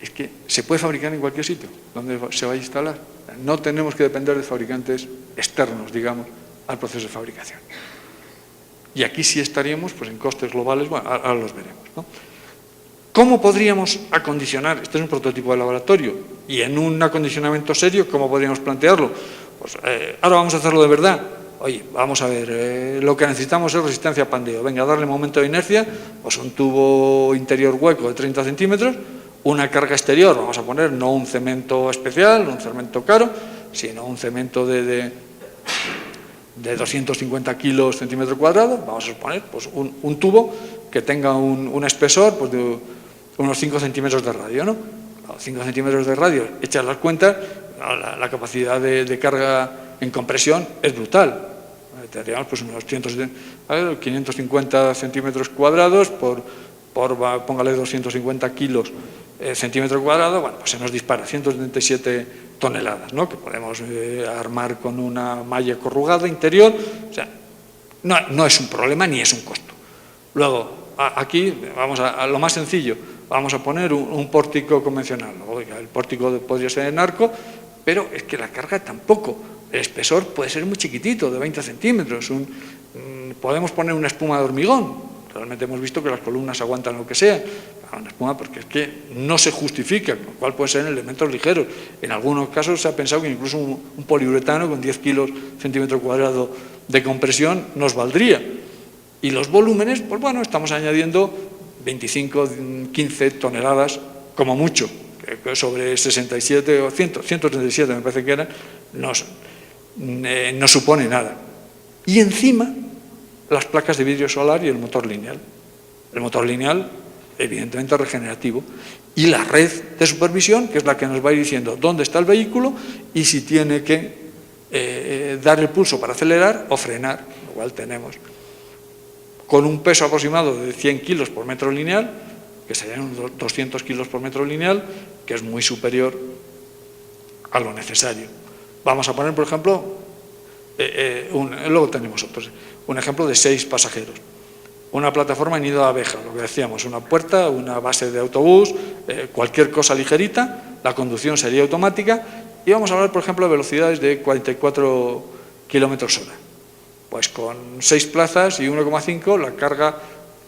es que se puede fabricar en cualquier sitio donde se vaya a instalar. No tenemos que depender de fabricantes externos, digamos, al proceso de fabricación. Y aquí sí estaríamos pues, en costes globales, bueno, ahora los veremos, ¿no? ¿Cómo podríamos acondicionar? Este es un prototipo de laboratorio. Y en un acondicionamiento serio, ¿cómo podríamos plantearlo? Pues ahora vamos a hacerlo de verdad. Oye, vamos a ver, lo que necesitamos es resistencia a pandeo. Venga, darle momento de inercia, pues un tubo interior hueco de 30 centímetros, una carga exterior, vamos a poner no un cemento especial, no un cemento caro, sino un cemento de 250 kilos centímetro cuadrado, vamos a poner pues, un tubo que tenga un espesor pues, de unos 5 centímetros de radio, ¿no? 5 centímetros de radio, echas las cuentas, la capacidad de carga en compresión es brutal. Tendríamos pues, unos 550 centímetros cuadrados por póngale 250 kilos centímetro cuadrado, bueno, pues se nos dispara 177 toneladas, ¿no? Que podemos armar con una malla corrugada interior. O sea, no es un problema ni es un costo. Luego, aquí vamos a lo más sencillo, vamos a poner un pórtico convencional. Oiga, el pórtico podría ser en arco, pero es que la carga tampoco. El espesor puede ser muy chiquitito, de 20 centímetros. Podemos poner una espuma de hormigón. Realmente hemos visto que las columnas aguantan lo que sea, una espuma porque es que no se justifica, lo cual puede ser en elementos ligeros. En algunos casos se ha pensado que incluso un poliuretano con 10 kilos centímetro cuadrado de compresión nos valdría. Y los volúmenes, pues bueno, estamos añadiendo 25, 15 toneladas como mucho, que sobre 67 o 137 me parece que eran, no supone nada. Y encima las placas de vidrio solar y el motor lineal. El motor lineal, evidentemente, regenerativo. Y la red de supervisión, que es la que nos va a ir diciendo dónde está el vehículo y si tiene que dar el pulso para acelerar o frenar, lo cual tenemos. Con un peso aproximado de 100 kilos por metro lineal, que serían unos 200 kilos por metro lineal, que es muy superior a lo necesario. Vamos a poner, por ejemplo, luego tenemos otros. Un ejemplo de 6 pasajeros. Una plataforma en nido de abeja, lo que decíamos, una puerta, una base de autobús, cualquier cosa ligerita, la conducción sería automática y vamos a hablar, por ejemplo, de velocidades de 44 kilómetros hora. Pues con 6 plazas y 1,5 la carga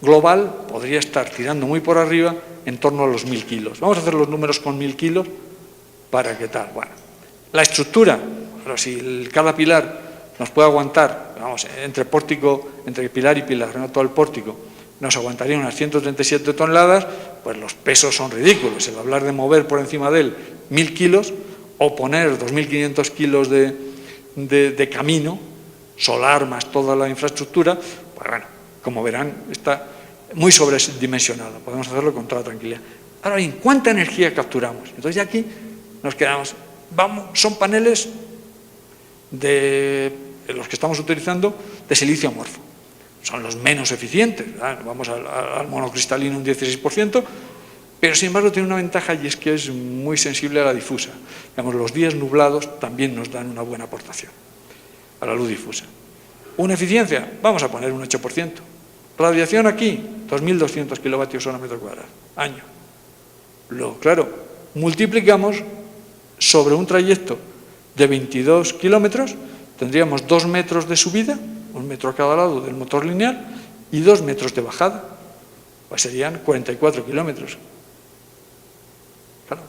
global podría estar tirando muy por arriba en torno a los 1000 kilos. Vamos a hacer los números con 1000 kilos para que tal. Bueno, la estructura, pero si cada pilar nos puede aguantar, vamos, entre pilar y pilar, no todo el pórtico, nos aguantaría unas 137 toneladas, pues los pesos son ridículos. El hablar de mover por encima de él 1.000 kilos o poner 2.500 kilos de camino solar más toda la infraestructura, pues bueno, como verán, está muy sobredimensionado. Podemos hacerlo con toda tranquilidad. Ahora bien, ¿cuánta energía capturamos? Entonces ya aquí nos quedamos. Son paneles de los que estamos utilizando de silicio amorfo. Son los menos eficientes, ¿verdad? Vamos al monocristalino un 16%, pero sin embargo tiene una ventaja y es que es muy sensible a la difusa. Digamos, los días nublados también nos dan una buena aportación a la luz difusa. ¿Una eficiencia? Vamos a poner un 8%. Radiación aquí, 2.200 kilovatios hora metro cuadrado, año. Luego, claro, multiplicamos sobre un trayecto de 22 kilómetros, tendríamos 2 metros de subida, 1 metro a cada lado del motor lineal, y 2 metros de bajada. Pues serían 44 kilómetros. Claro,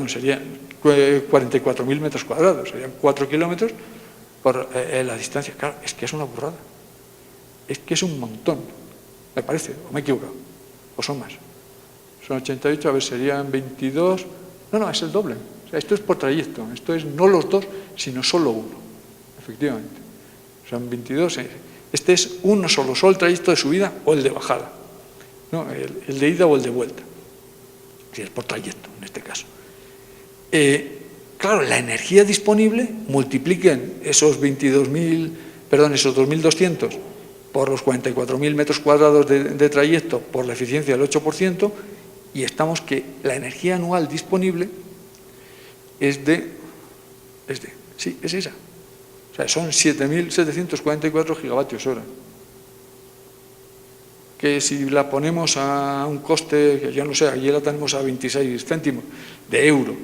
serían 44.000 metros cuadrados, serían 4 kilómetros por la distancia. Claro, es que es una burrada. Es que es un montón, me parece, o me he equivocado, o son más. Son 88, a ver, serían 22. No, es el doble. O sea, esto es por trayecto. Esto es no los dos, sino solo uno. Efectivamente. Son 22. Este es uno solo el trayecto de subida o el de bajada. ¿No? El de ida o el de vuelta. Si es por trayecto, en este caso. Claro, la energía disponible, multipliquen esos 2.200 por los 44.000 metros cuadrados de trayecto por la eficiencia del 8%, y estamos que la energía anual disponible es esa. O sea, son 7.744 gigavatios hora. Que si la ponemos a un coste, que yo no sé, allí la tenemos a 26 céntimos de euro.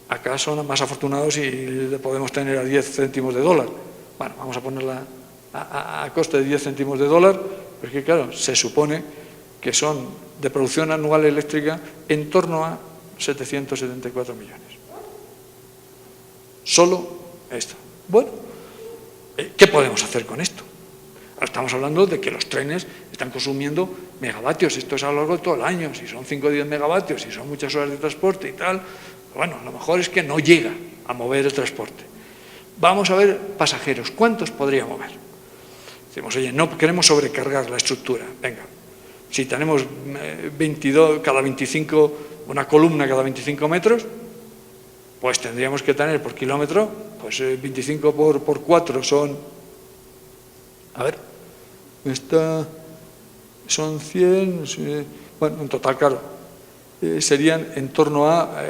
Acá son más afortunados y le podemos tener a 10 céntimos de dólar. Bueno, vamos a ponerla a coste de 10 céntimos de dólar, porque claro, se supone que son de producción anual eléctrica en torno a 774 millones. Solo esto. Bueno, ¿qué podemos hacer con esto? Ahora estamos hablando de que los trenes están consumiendo megavatios, esto es a lo largo de todo el año, si son 5 o 10 megavatios, si son muchas horas de transporte y tal, bueno, a lo mejor es que no llega a mover el transporte. Vamos a ver pasajeros, ¿cuántos podría mover? Decimos, oye, no queremos sobrecargar la estructura, venga, si tenemos 22 cada 25, una columna cada 25 metros, pues tendríamos que tener por kilómetro, pues 25 por 4 son, a ver, son 100, bueno, en total, claro, serían en torno a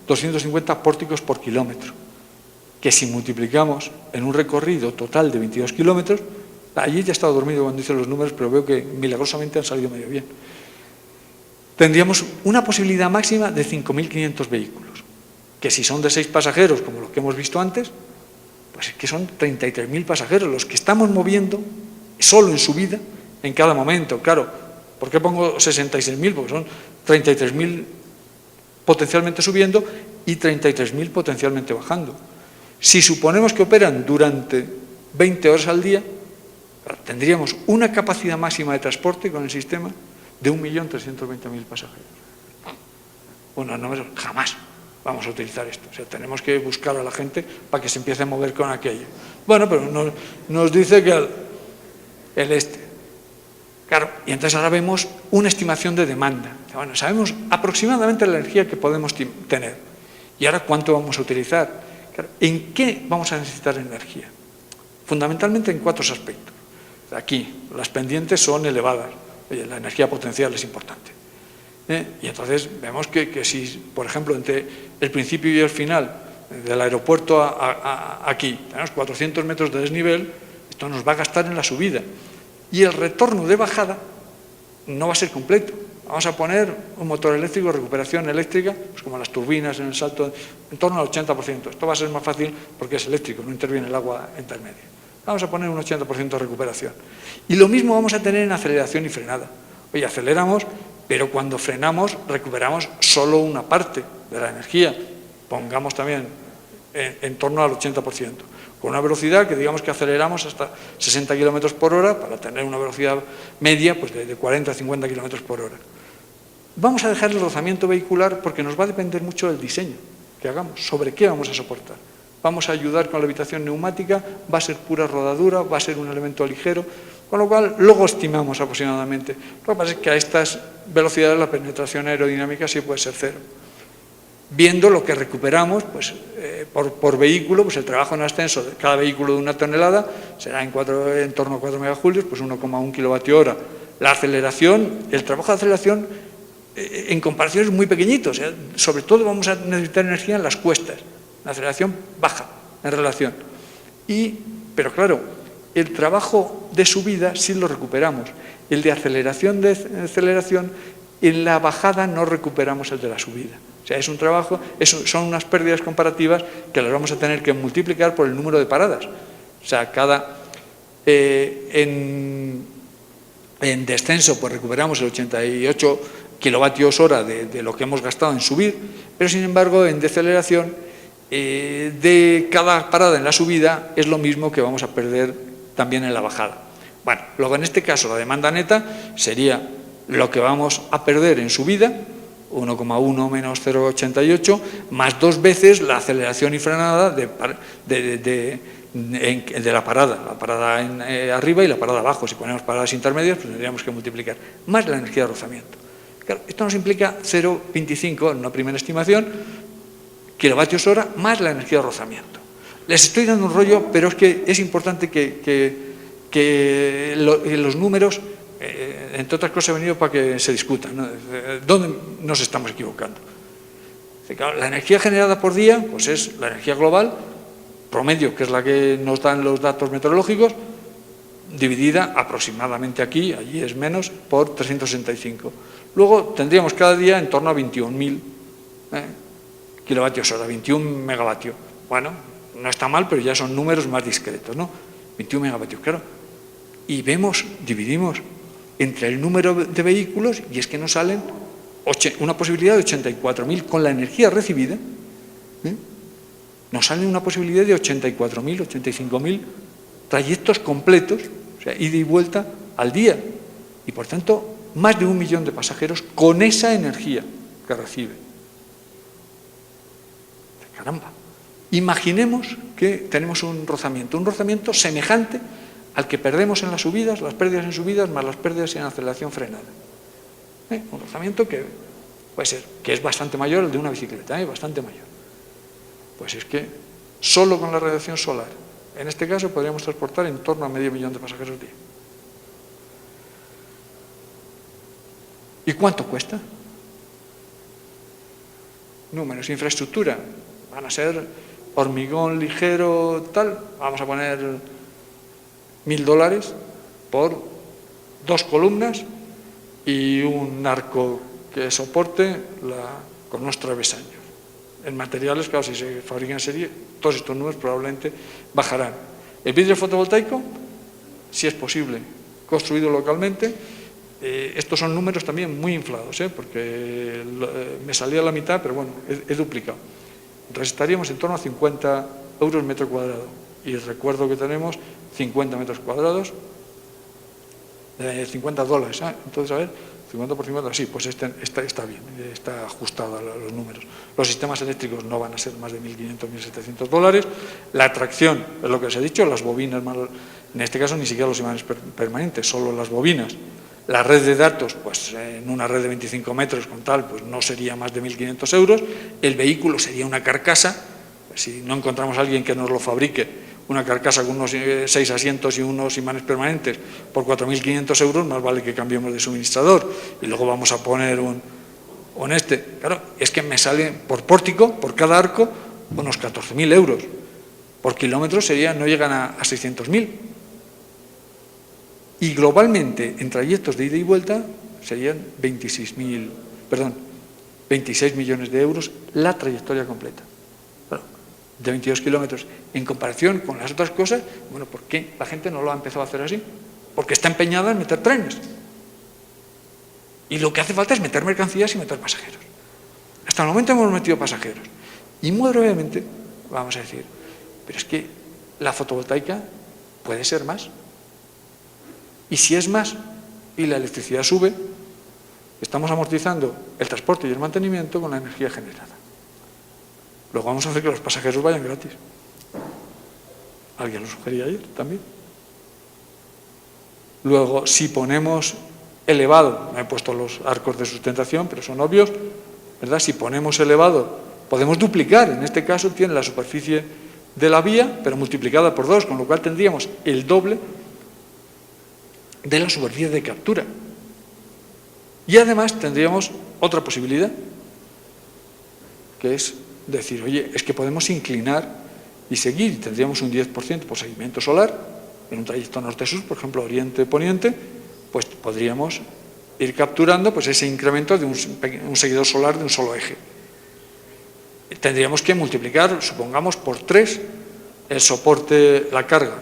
250 pórticos por kilómetro, que si multiplicamos en un recorrido total de 22 kilómetros, allí ya he estado dormido cuando hice los números, pero veo que milagrosamente han salido medio bien. Tendríamos una posibilidad máxima de 5.500 vehículos, que si son de 6 pasajeros, como los que hemos visto antes, pues es que son 33.000 pasajeros los que estamos moviendo solo en subida en cada momento. Claro, ¿por qué pongo 66.000? Porque son 33.000 potencialmente subiendo y 33.000 potencialmente bajando. Si suponemos que operan durante 20 horas al día, tendríamos una capacidad máxima de transporte con el sistema de 1.320.000 pasajeros. Bueno, no, jamás vamos a utilizar esto. O sea, tenemos que buscar a la gente para que se empiece a mover con aquello. Bueno, pero nos dice que el este. Claro, y entonces ahora vemos una estimación de demanda. Bueno, sabemos aproximadamente la energía que podemos tener. ¿Y ahora cuánto vamos a utilizar? Claro, ¿en qué vamos a necesitar energía? Fundamentalmente en 4 aspectos. Aquí, las pendientes son elevadas. Oye, la energía potencial es importante. Y entonces vemos que si, por ejemplo, entre el principio y el final del aeropuerto aquí, tenemos 400 metros de desnivel, esto nos va a gastar en la subida. Y el retorno de bajada no va a ser completo. Vamos a poner un motor eléctrico, recuperación eléctrica, pues como las turbinas en el salto, en torno al 80%. Esto va a ser más fácil porque es eléctrico, no interviene el agua intermedia. Vamos a poner un 80% de recuperación. Y lo mismo vamos a tener en aceleración y frenada. Oye, aceleramos, pero cuando frenamos recuperamos solo una parte de la energía. Pongamos también en torno al 80%, con una velocidad que digamos que aceleramos hasta 60 km por hora para tener una velocidad media pues de 40 a 50 km por hora. Vamos a dejar el rozamiento vehicular porque nos va a depender mucho del diseño que hagamos, sobre qué vamos a soportar. Vamos a ayudar con la levitación neumática, va a ser pura rodadura, va a ser un elemento ligero, con lo cual luego estimamos aproximadamente. Lo que pasa es que a estas velocidades la penetración aerodinámica sí puede ser cero. Viendo lo que recuperamos pues, por vehículo, pues el trabajo en ascenso de cada vehículo de 1 tonelada será en torno a 4 megajulios, pues 1,1 kWh. La aceleración, el trabajo de aceleración en comparación es muy pequeñito, o sea, sobre todo vamos a necesitar energía en las cuestas, la aceleración baja en relación. Pero claro, el trabajo de subida sí lo recuperamos, el de aceleración en la bajada no recuperamos el de la subida. O sea, es un trabajo, son unas pérdidas comparativas que las vamos a tener que multiplicar por el número de paradas. O sea, en descenso pues recuperamos el 88 kilovatios hora de lo que hemos gastado en subir, pero sin embargo en deceleración de cada parada en la subida es lo mismo que vamos a perder también en la bajada. Bueno, luego en este caso la demanda neta sería lo que vamos a perder en subida, 1,1 menos 0,88, más 2 veces la aceleración y frenada de la parada arriba y la parada abajo. Si ponemos paradas intermedias, pues tendríamos que multiplicar, más la energía de rozamiento. Claro, esto nos implica 0,25 en una primera estimación, kilovatios hora, más la energía de rozamiento. Les estoy dando un rollo, pero es que es importante que los números, entre otras cosas, he venido para que se discutan, ¿no? ¿Dónde nos estamos equivocando? Claro, la energía generada por día pues es la energía global, promedio, que es la que nos dan los datos meteorológicos, dividida aproximadamente aquí, allí es menos, por 365. Luego tendríamos cada día en torno a 21.000 kilovatios hora, 21 megavatios. Bueno, no está mal, pero ya son números más discretos, ¿no? 21 megavatios, claro. Y dividimos entre el número de vehículos y es que nos salen una posibilidad de 84.000 con la energía recibida. Nos sale una posibilidad de 84.000, 85.000 trayectos completos, o sea, ida y vuelta al día. Y por tanto, más de 1 millón de pasajeros con esa energía que recibe. Caramba. Imaginemos que tenemos un rozamiento semejante al que perdemos en las subidas, las pérdidas en subidas más las pérdidas en aceleración frenada. Un rozamiento que puede ser, que es bastante mayor al de una bicicleta, bastante mayor. Pues es que solo con la radiación solar, en este caso podríamos transportar en torno a 500.000 de pasajeros día. ¿Y cuánto cuesta? Números, infraestructura, van a ser hormigón ligero, tal, vamos a poner $1.000 por 2 columnas y un arco que soporte con unos travesaños. En materiales, claro, si se fabrican en serie, todos estos números probablemente bajarán. El vidrio fotovoltaico, si es posible, construido localmente. Estos son números también muy inflados, porque me salía la mitad, pero bueno, he duplicado. Entonces estaríamos en torno a 50 euros metro cuadrado. Y recuerdo que tenemos 50 metros cuadrados, 50 dólares. Entonces, a ver, 50 por 50, sí, pues está bien, está ajustado a los números. Los sistemas eléctricos no van a ser más de 1.500, 1.700 dólares. La tracción, es lo que os he dicho, las bobinas, en este caso ni siquiera los imanes permanentes, solo las bobinas. La red de datos, pues en una red de 25 metros con tal, pues no sería más de 1.500 euros. El vehículo sería una carcasa, si no encontramos a alguien que nos lo fabrique, una carcasa con unos 6 asientos y unos imanes permanentes por 4.500 euros, más vale que cambiemos de suministrador. Y luego vamos a poner Claro, es que me sale por pórtico, por cada arco, unos 14.000 euros. Por kilómetro no llegan a 600.000. Y globalmente, en trayectos de ida y vuelta, serían 26 millones de euros la trayectoria completa. Bueno, de 22 kilómetros. En comparación con las otras cosas, bueno, ¿por qué la gente no lo ha empezado a hacer así? Porque está empeñada en meter trenes. Y lo que hace falta es meter mercancías y meter pasajeros. Hasta el momento hemos metido pasajeros. Y muy brevemente, vamos a decir, pero es que la fotovoltaica puede ser más. Y si es más y la electricidad sube, estamos amortizando el transporte y el mantenimiento con la energía generada. Luego vamos a hacer que los pasajeros vayan gratis. Alguien lo sugería ayer también. Luego, si ponemos elevado, no he puesto los arcos de sustentación, pero son obvios, ¿verdad? Si ponemos elevado, podemos duplicar. En este caso tiene la superficie de la vía, pero multiplicada por 2, con lo cual tendríamos el doble de la superficie de captura. Y además tendríamos otra posibilidad, que es decir, oye, es que podemos inclinar y seguir, y tendríamos un 10% por seguimiento solar, en un trayecto norte-sur, por ejemplo, oriente-poniente, pues podríamos ir capturando pues, ese incremento de un seguidor solar de un solo eje. Tendríamos que multiplicar, supongamos, por 3 el soporte, la carga.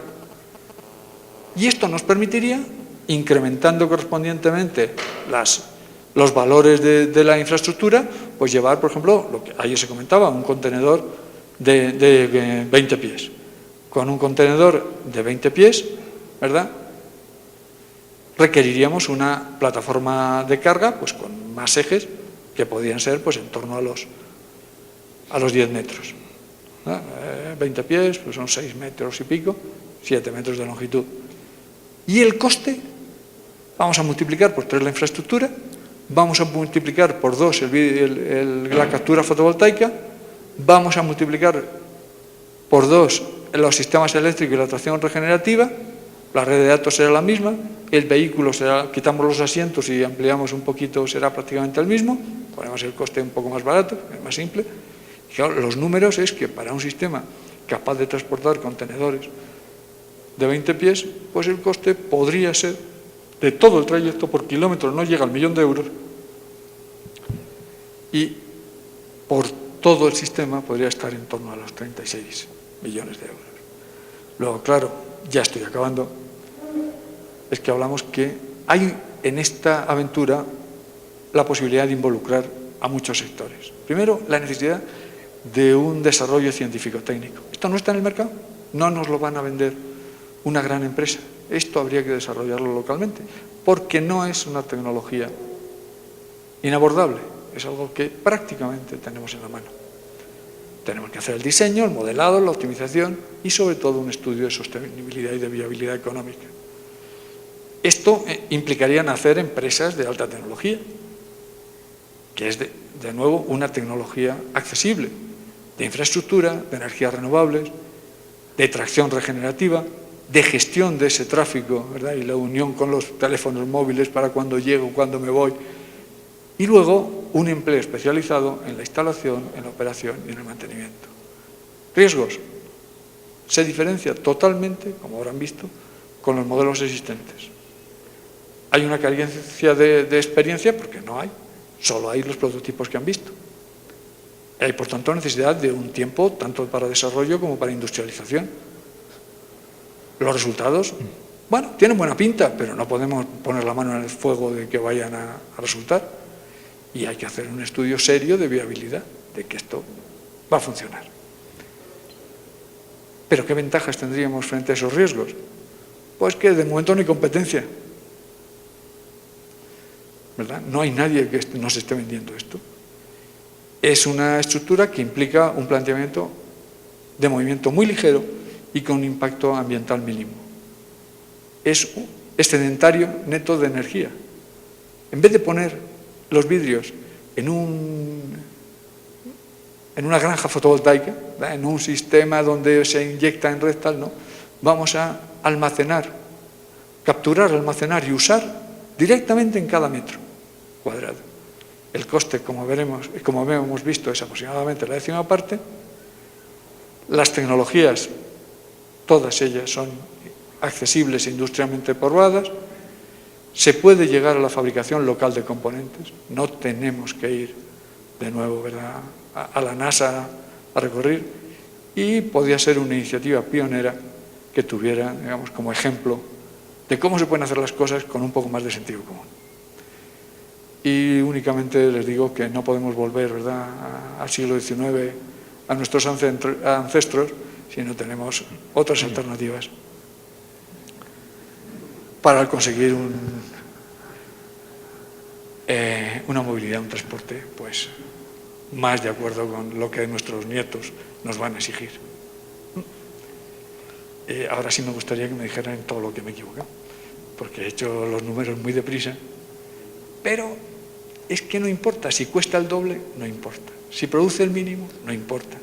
Y esto nos permitiría, incrementando correspondientemente los valores de la infraestructura, pues llevar, por ejemplo, lo que ayer se comentaba, un contenedor de 20 pies. Con un contenedor de 20 pies, ¿verdad?, requeriríamos una plataforma de carga pues con más ejes que podrían ser pues en torno a los 10 metros. 20 pies, pues son 6 metros y pico, 7 metros de longitud. Y el coste, vamos a multiplicar por 3 la infraestructura, vamos a multiplicar por 2 la captura fotovoltaica, vamos a multiplicar por 2 los sistemas eléctricos y la tracción regenerativa, la red de datos será la misma, el vehículo será, quitamos los asientos y ampliamos un poquito, será prácticamente el mismo, ponemos el coste un poco más barato, es más simple. Y claro, los números es que para un sistema capaz de transportar contenedores de 20 pies, pues el coste podría ser, de todo el trayecto por kilómetro, no llega al 1.000.000 de euros, y por todo el sistema podría estar en torno a los 36 millones de euros. Luego, claro, ya estoy acabando, es que hablamos que hay en esta aventura la posibilidad de involucrar a muchos sectores. Primero, la necesidad de un desarrollo científico-técnico. Esto no está en el mercado, no nos lo van a vender una gran empresa. Esto habría que desarrollarlo localmente, porque no es una tecnología inabordable, es algo que prácticamente tenemos en la mano. Tenemos que hacer el diseño, el modelado, la optimización y sobre todo un estudio de sostenibilidad y de viabilidad económica. Esto implicaría nacer empresas de alta tecnología, que es de nuevo una tecnología accesible, de infraestructura, de energías renovables, de tracción regenerativa, de gestión de ese tráfico, ¿verdad?, y la unión con los teléfonos móviles para cuando llego, cuando me voy. Y luego un empleo especializado en la instalación, en la operación y en el mantenimiento. Riesgos. Se diferencia totalmente, como habrán visto, con los modelos existentes. Hay una carencia de experiencia porque no hay, solo hay los prototipos que han visto. Hay, por tanto, necesidad de un tiempo tanto para desarrollo como para industrialización. Los resultados, bueno, tienen buena pinta, pero no podemos poner la mano en el fuego de que vayan a resultar. Y hay que hacer un estudio serio de viabilidad, de que esto va a funcionar. ¿Pero qué ventajas tendríamos frente a esos riesgos? Pues que de momento no hay competencia, ¿verdad? No hay nadie que nos esté vendiendo esto. Es una estructura que implica un planteamiento de movimiento muy ligero y con un impacto ambiental mínimo. Es un excedentario neto de energía. En vez de poner los vidrios en una granja fotovoltaica, ¿verdad?, en un sistema donde se inyecta en red tal, no, vamos a almacenar, capturar, almacenar y usar directamente en cada metro cuadrado. El coste, como hemos visto, es aproximadamente la 10ª parte. Las tecnologías, todas ellas son accesibles e industrialmente probadas. Se puede llegar a la fabricación local de componentes. No tenemos que ir de nuevo, ¿verdad?, a la NASA a recorrer. Y podría ser una iniciativa pionera que tuviera, digamos, como ejemplo de cómo se pueden hacer las cosas con un poco más de sentido común. Y únicamente les digo que no podemos volver, ¿verdad?, al siglo XIX a nuestros ancestros si no tenemos otras alternativas para conseguir una movilidad, un transporte pues más de acuerdo con lo que nuestros nietos nos van a exigir. Ahora sí me gustaría que me dijeran todo lo que me he equivocado, porque he hecho los números muy deprisa, pero es que no importa, si cuesta el doble, no importa, si produce el mínimo, no importa,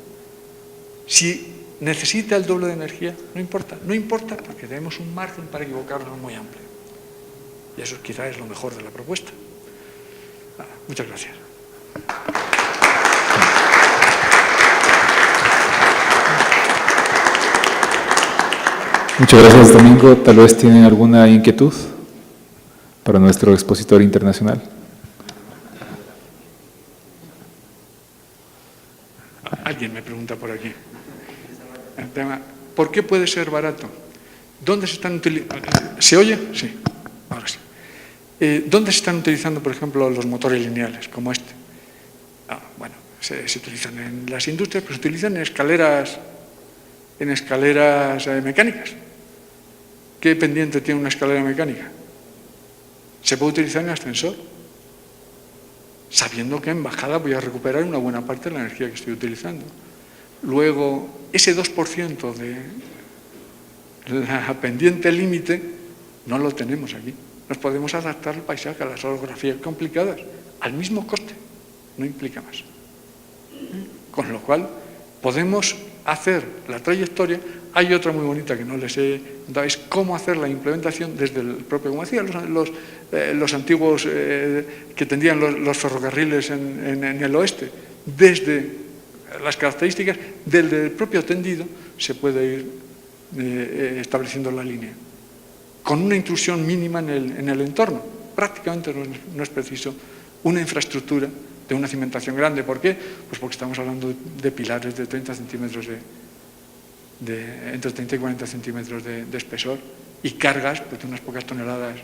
si necesita el doble de energía, no importa porque tenemos un margen para equivocarnos muy amplio, y eso quizá es lo mejor de la propuesta. Muchas gracias. Muchas gracias, Domingo. Tal vez tienen alguna inquietud para nuestro expositor internacional. Alguien me pregunta por aquí. El tema, ¿por qué puede ser barato? ¿Dónde se están utilizando? ¿Se oye? Sí, ahora sí. ¿Dónde se están utilizando, por ejemplo, los motores lineales, como este? Bueno, se utilizan en las industrias, pero se utilizan en escaleras mecánicas. ¿Qué pendiente tiene una escalera mecánica? Se puede utilizar en ascensor, sabiendo que en bajada voy a recuperar una buena parte de la energía que estoy utilizando. Luego, ese 2% de la pendiente límite no lo tenemos aquí. Nos podemos adaptar al paisaje, a las orografías complicadas, al mismo coste, no implica más. Con lo cual, podemos hacer la trayectoria. Hay otra muy bonita que no les he dado, es cómo hacer la implementación desde el propio, como decía, los antiguos que tendrían los ferrocarriles en el oeste, desde las características del propio tendido se puede ir estableciendo la línea, con una intrusión mínima en el entorno. Prácticamente no es preciso una infraestructura de una cimentación grande. ¿Por qué? Pues porque estamos hablando de pilares de 30 centímetros entre 30 y 40 centímetros de espesor y cargas pues, de unas pocas toneladas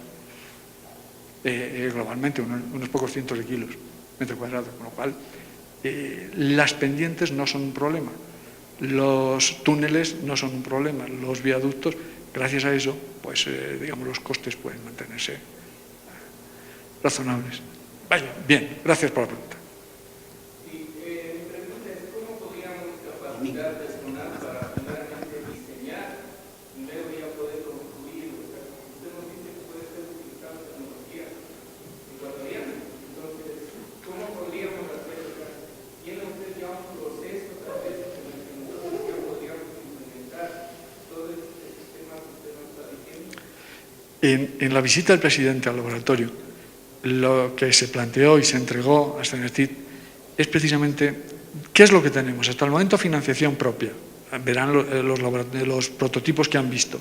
globalmente, unos pocos cientos de kilos metro cuadrado, con lo cual las pendientes no son un problema, los túneles no son un problema, los viaductos, gracias a eso, pues digamos los costes pueden mantenerse razonables. Vaya, bien, gracias por la pregunta. Mi pregunta es, ¿cómo podríamos capacitar personal para finalmente diseñar y luego ya poder construir? O sea, usted nos dice que puede ser utilizado tecnología ecuatoriana. Entonces, ¿cómo podríamos hacer? O sea, ¿tiene usted ya un proceso tal vez en el que nosotros ya podríamos implementar todo este sistema que usted nos está diciendo? En la visita del presidente al laboratorio, lo que se planteó y se entregó a CENERTIT es precisamente qué es lo que tenemos. Hasta el momento, financiación propia. Verán los prototipos que han visto.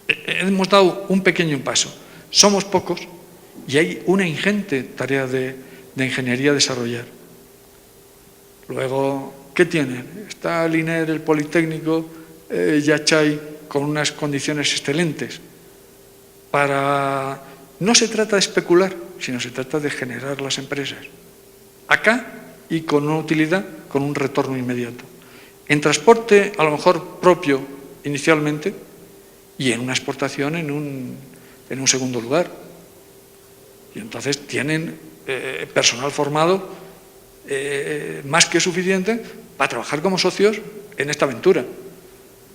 Hemos dado un pequeño paso. Somos pocos y hay una ingente tarea de ingeniería a desarrollar. Luego, ¿qué tienen? Está el INER, el Politécnico, Yachay, con unas condiciones excelentes. No se trata de especular, sino se trata de generar las empresas. Acá y con una utilidad, con un retorno inmediato. En transporte, a lo mejor propio inicialmente, y en una exportación en un segundo lugar. Y entonces tienen personal formado más que suficiente para trabajar como socios en esta aventura,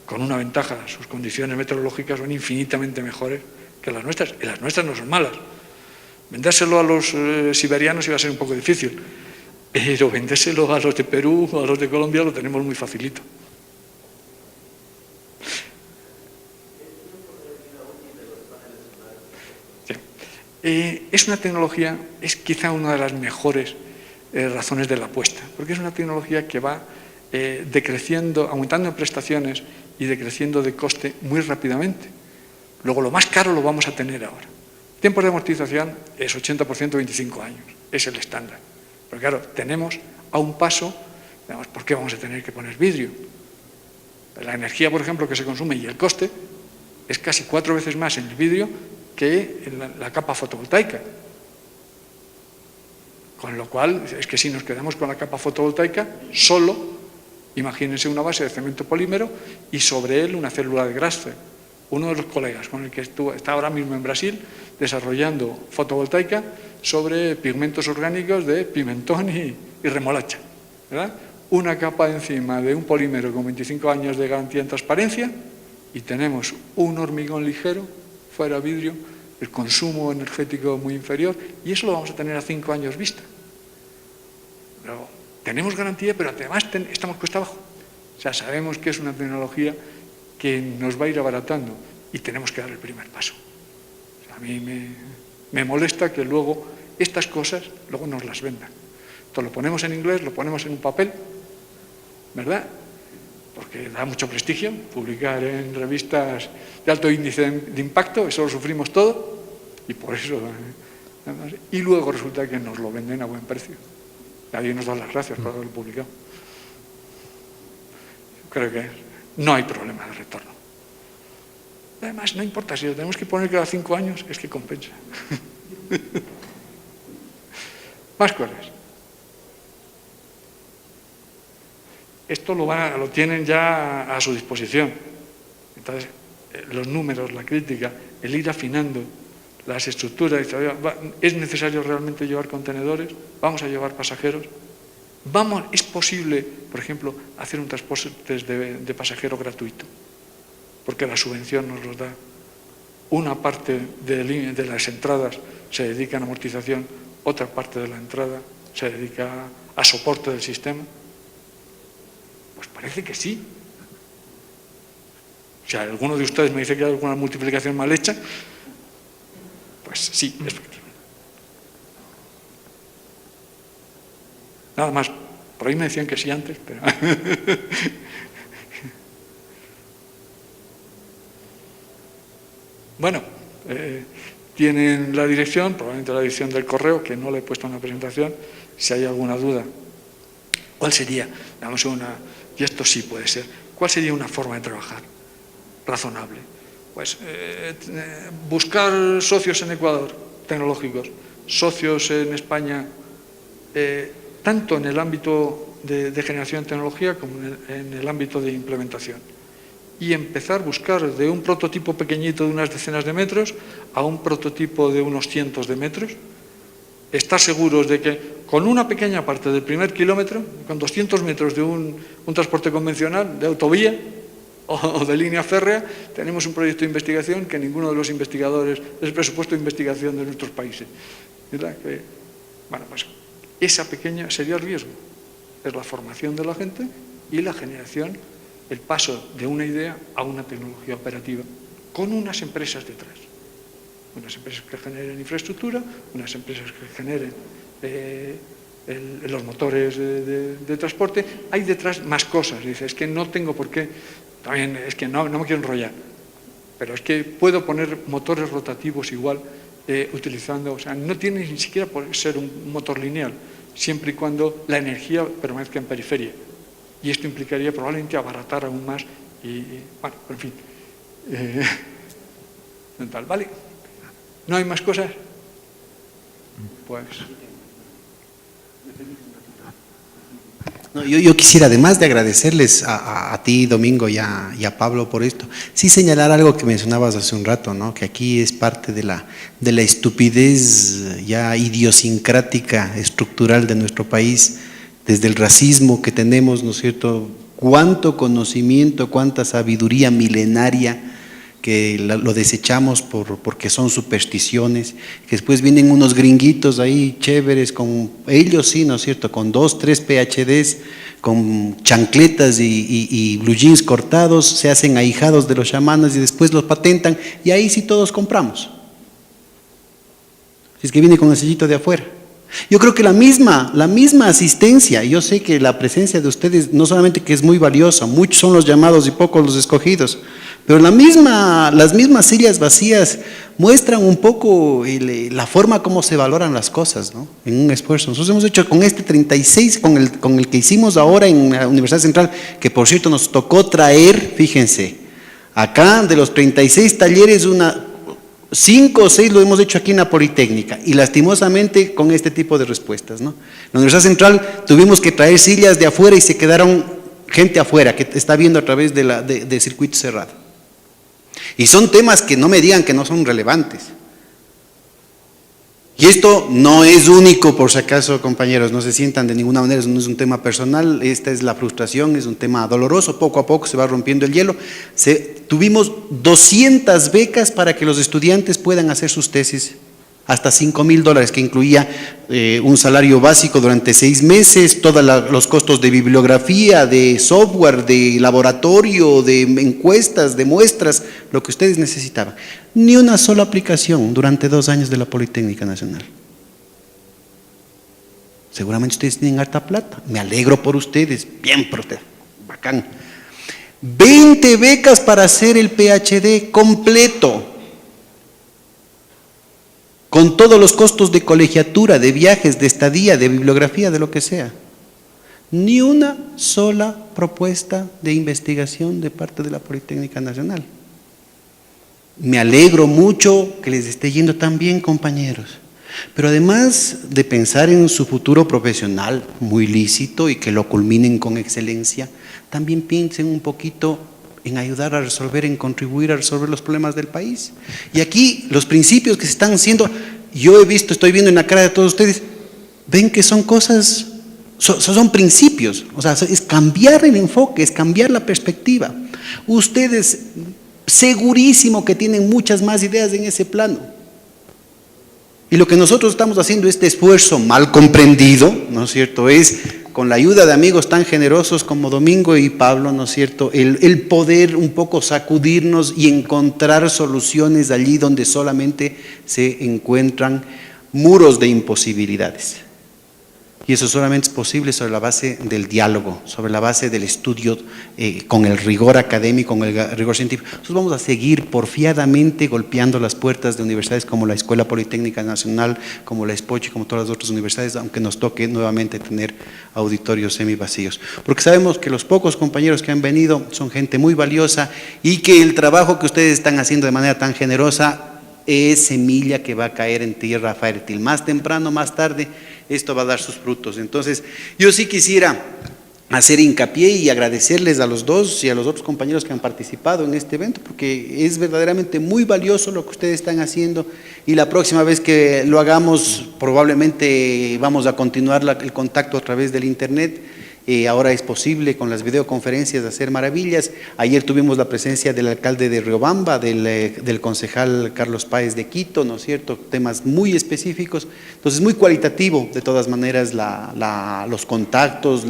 con una ventaja: sus condiciones meteorológicas son infinitamente mejores que las nuestras, y las nuestras no son malas. Vendérselo a los siberianos iba a ser un poco difícil, pero vendérselo a los de Perú o a los de Colombia lo tenemos muy facilito. Sí. Es una tecnología, es quizá una de las mejores razones de la apuesta, porque es una tecnología que va decreciendo, aumentando en prestaciones y decreciendo de coste muy rápidamente. Luego, lo más caro lo vamos a tener ahora. Tiempos de amortización es 80%, 25 años, es el estándar. Pero claro, tenemos a un paso, digamos, ¿por qué vamos a tener que poner vidrio? La energía, por ejemplo, que se consume y el coste es casi 4 veces más en el vidrio que en la capa fotovoltaica. Con lo cual, es que si nos quedamos con la capa fotovoltaica, solo Imagínense una base de cemento polímero y sobre él una célula de Grasfeld. Uno de los colegas con el que está ahora mismo en Brasil desarrollando fotovoltaica sobre pigmentos orgánicos de pimentón y remolacha, ¿verdad? Una capa encima de un polímero con 25 años de garantía en transparencia y tenemos un hormigón ligero, fuera vidrio, el consumo energético muy inferior, y eso lo vamos a tener a 5 años vista. Luego, tenemos garantía, pero además estamos cuesta abajo. O sea, sabemos que es una tecnología que nos va a ir abaratando y tenemos que dar el primer paso. O sea, a mí me molesta que luego estas cosas luego nos las vendan. Entonces lo ponemos en inglés, lo ponemos en un papel, ¿verdad? Porque da mucho prestigio publicar en revistas de alto índice de impacto, eso lo sufrimos todo y por eso. Y luego resulta que nos lo venden a buen precio. Nadie nos da las gracias por haberlo publicado. Creo que no hay problema de retorno. Además, no importa, si lo tenemos que poner cada 5 años, es que compensa. Más cosas. Esto lo tienen ya a su disposición. Entonces, los números, la crítica, el ir afinando las estructuras, ¿es necesario realmente llevar contenedores? ¿Vamos a llevar pasajeros? ¿Es posible, por ejemplo, hacer un transporte de pasajero gratuito? Porque la subvención nos lo da. Una parte de las entradas se dedica a amortización, otra parte de la entrada se dedica a soporte del sistema. Pues parece que sí. O sea, alguno de ustedes me dice que hay alguna multiplicación mal hecha, pues sí, efectivamente. Nada más. Por ahí me decían que sí antes, pero... Bueno, tienen la dirección, probablemente la dirección del correo, que no le he puesto en la presentación, si hay alguna duda. ¿Cuál sería? Digamos y esto sí puede ser, ¿cuál sería una forma de trabajar razonable? Pues buscar socios en Ecuador, tecnológicos, socios en España, tanto en el ámbito de generación de tecnología como en el ámbito de implementación. Y empezar a buscar de un prototipo pequeñito de unas decenas de metros a un prototipo de unos cientos de metros. Estar seguros de que con una pequeña parte del primer kilómetro, con 200 metros de un transporte convencional, de autovía o de línea férrea, tenemos un proyecto de investigación que ninguno de los investigadores, es el presupuesto de investigación de nuestros países. ¿Verdad? Bueno, pues esa pequeña sería el riesgo. Es la formación de la gente y la generación, el paso de una idea a una tecnología operativa, con unas empresas detrás. Unas empresas que generen infraestructura, unas empresas que generen los motores de transporte. Hay detrás más cosas. Dice, es que no tengo por qué, también es que no me quiero enrollar, pero es que puedo poner motores rotativos igual utilizando, o sea, no tiene ni siquiera por ser un motor lineal, siempre y cuando la energía permanezca en periferia. Y esto implicaría probablemente abaratar aún más y bueno, en fin. ¿Vale? ¿No hay más cosas? Pues... No, yo quisiera, además de agradecerles a ti, Domingo, y a Pablo por esto, sí señalar algo que mencionabas hace un rato, ¿no? Que aquí es parte de la estupidez ya idiosincrática, estructural de nuestro país, desde el racismo que tenemos, ¿no es cierto? Cuánto conocimiento, cuánta sabiduría milenaria que lo desechamos porque son supersticiones, que después vienen unos gringuitos ahí chéveres, con ellos sí, ¿no es cierto?, con 2, 3 PhDs, con chancletas y blue jeans cortados, se hacen ahijados de los chamanes y después los patentan, y ahí sí todos compramos. Si es que viene con el sellito de afuera. Yo creo que la misma asistencia, yo sé que la presencia de ustedes no solamente que es muy valiosa, muchos son los llamados y pocos los escogidos, pero las mismas sillas vacías muestran un poco la forma como se valoran las cosas, ¿no? En un esfuerzo. Nosotros hemos hecho con este 36, con el que hicimos ahora en la Universidad Central, que por cierto nos tocó traer, fíjense, acá de los 36 talleres, 5 o 6 lo hemos hecho aquí en la Politécnica, y lastimosamente con este tipo de respuestas, ¿no? En la Universidad Central tuvimos que traer sillas de afuera y se quedaron gente afuera que está viendo a través de circuito cerrado. Y son temas que no me digan que no son relevantes. Y esto no es único, por si acaso, compañeros, no se sientan de ninguna manera, no es un tema personal, esta es la frustración, es un tema doloroso, poco a poco se va rompiendo el hielo. Tuvimos 200 becas para que los estudiantes puedan hacer sus tesis, hasta $5,000, que incluía un salario básico durante 6 meses, todos los costos de bibliografía, de software, de laboratorio, de encuestas, de muestras, lo que ustedes necesitaban. Ni una sola aplicación durante 2 años de la Politécnica Nacional. Seguramente ustedes tienen harta plata, me alegro por ustedes, bien por ustedes, bacán. 20 becas para hacer el PhD completo, con todos los costos de colegiatura, de viajes, de estadía, de bibliografía, de lo que sea. Ni una sola propuesta de investigación de parte de la Politécnica Nacional. Me alegro mucho que les esté yendo tan bien, compañeros. Pero además de pensar en su futuro profesional, muy lícito, y que lo culminen con excelencia, también piensen un poquito en ayudar a resolver, en contribuir a resolver los problemas del país. Y aquí los principios que se están haciendo, yo he visto, estoy viendo en la cara de todos ustedes, ven que son cosas, son principios, o sea, es cambiar el enfoque, es cambiar la perspectiva. Ustedes segurísimo que tienen muchas más ideas en ese plano. Y lo que nosotros estamos haciendo, este esfuerzo mal comprendido, ¿no es cierto?, es con la ayuda de amigos tan generosos como Domingo y Pablo, ¿no es cierto?, el poder un poco sacudirnos y encontrar soluciones allí donde solamente se encuentran muros de imposibilidades. Y eso solamente es posible sobre la base del diálogo, sobre la base del estudio con el rigor académico, con el rigor científico. Nosotros vamos a seguir porfiadamente golpeando las puertas de universidades como la Escuela Politécnica Nacional, como la ESPOCH y como todas las otras universidades, aunque nos toque nuevamente tener auditorios semivacíos. Porque sabemos que los pocos compañeros que han venido son gente muy valiosa y que el trabajo que ustedes están haciendo de manera tan generosa es semilla que va a caer en tierra fértil. Más temprano, más tarde, esto va a dar sus frutos. Entonces, yo sí quisiera hacer hincapié y agradecerles a los dos y a los otros compañeros que han participado en este evento, porque es verdaderamente muy valioso lo que ustedes están haciendo, y la próxima vez que lo hagamos probablemente vamos a continuar el contacto a través del internet. Ahora es posible con las videoconferencias hacer maravillas. Ayer tuvimos la presencia del alcalde de Riobamba, del concejal Carlos Páez de Quito, ¿no es cierto? Temas muy específicos. Entonces, muy cualitativo, de todas maneras, los contactos,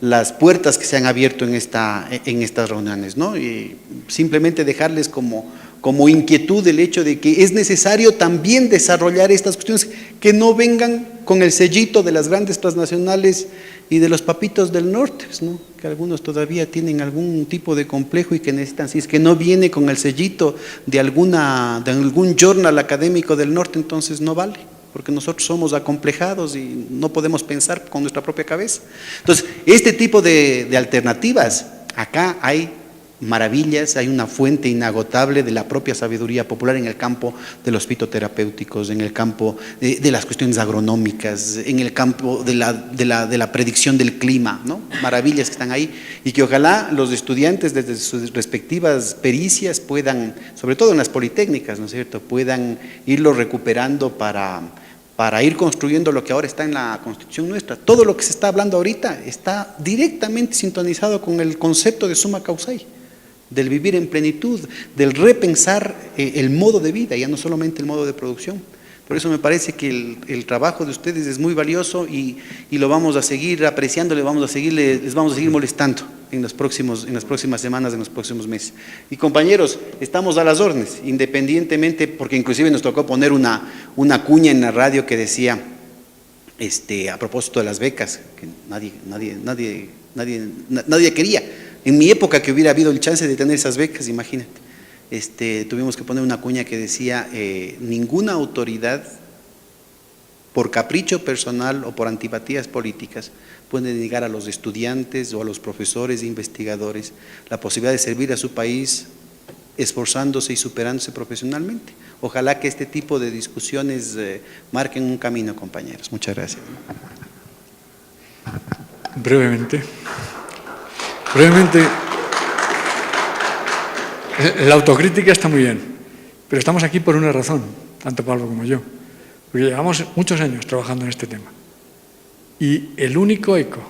las puertas que se han abierto en estas reuniones, ¿no? Y simplemente dejarles como inquietud el hecho de que es necesario también desarrollar estas cuestiones que no vengan con el sellito de las grandes transnacionales y de los papitos del norte, ¿no? Que algunos todavía tienen algún tipo de complejo y que necesitan, si es que no viene con el sellito de algún journal académico del norte, entonces no vale, porque nosotros somos acomplejados y no podemos pensar con nuestra propia cabeza. Entonces, este tipo de alternativas, acá hay maravillas, hay una fuente inagotable de la propia sabiduría popular en el campo de los fitoterapéuticos, en el campo de las cuestiones agronómicas, en el campo de la predicción del clima, ¿no? Maravillas que están ahí, y que ojalá los estudiantes desde sus respectivas pericias puedan, sobre todo en las politécnicas, ¿no es cierto?, puedan irlo recuperando para ir construyendo lo que ahora está en la Constitución nuestra. Todo lo que se está hablando ahorita está directamente sintonizado con el concepto de summa causai, del vivir en plenitud, del repensar el modo de vida, ya no solamente el modo de producción. Por eso me parece que el trabajo de ustedes es muy valioso y lo vamos a seguir apreciando, les vamos a seguir molestando en las próximas semanas, en los próximos meses. Y compañeros, estamos a las órdenes, independientemente, porque inclusive nos tocó poner una cuña en la radio que decía, a propósito de las becas, que nadie quería. En mi época, que hubiera habido el chance de tener esas becas, imagínate, tuvimos que poner una cuña que decía, ninguna autoridad, por capricho personal o por antipatías políticas, puede negar a los estudiantes o a los profesores e investigadores la posibilidad de servir a su país esforzándose y superándose profesionalmente. Ojalá que este tipo de discusiones marquen un camino, compañeros. Muchas gracias. Brevemente. brevemente, la autocrítica está muy bien, pero estamos aquí por una razón, tanto Pablo como yo, porque llevamos muchos años trabajando en este tema. Y el único eco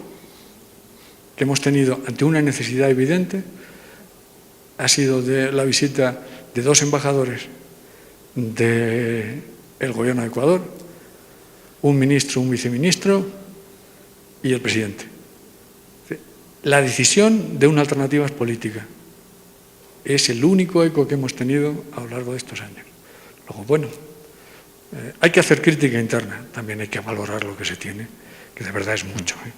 que hemos tenido ante una necesidad evidente ha sido de la visita de 2 embajadores del Gobierno de Ecuador, un ministro, un viceministro y el presidente. La decisión de una alternativa es política. Es el único eco que hemos tenido a lo largo de estos años. Luego, bueno, hay que hacer crítica interna, también hay que valorar lo que se tiene, que de verdad es mucho, ¿eh?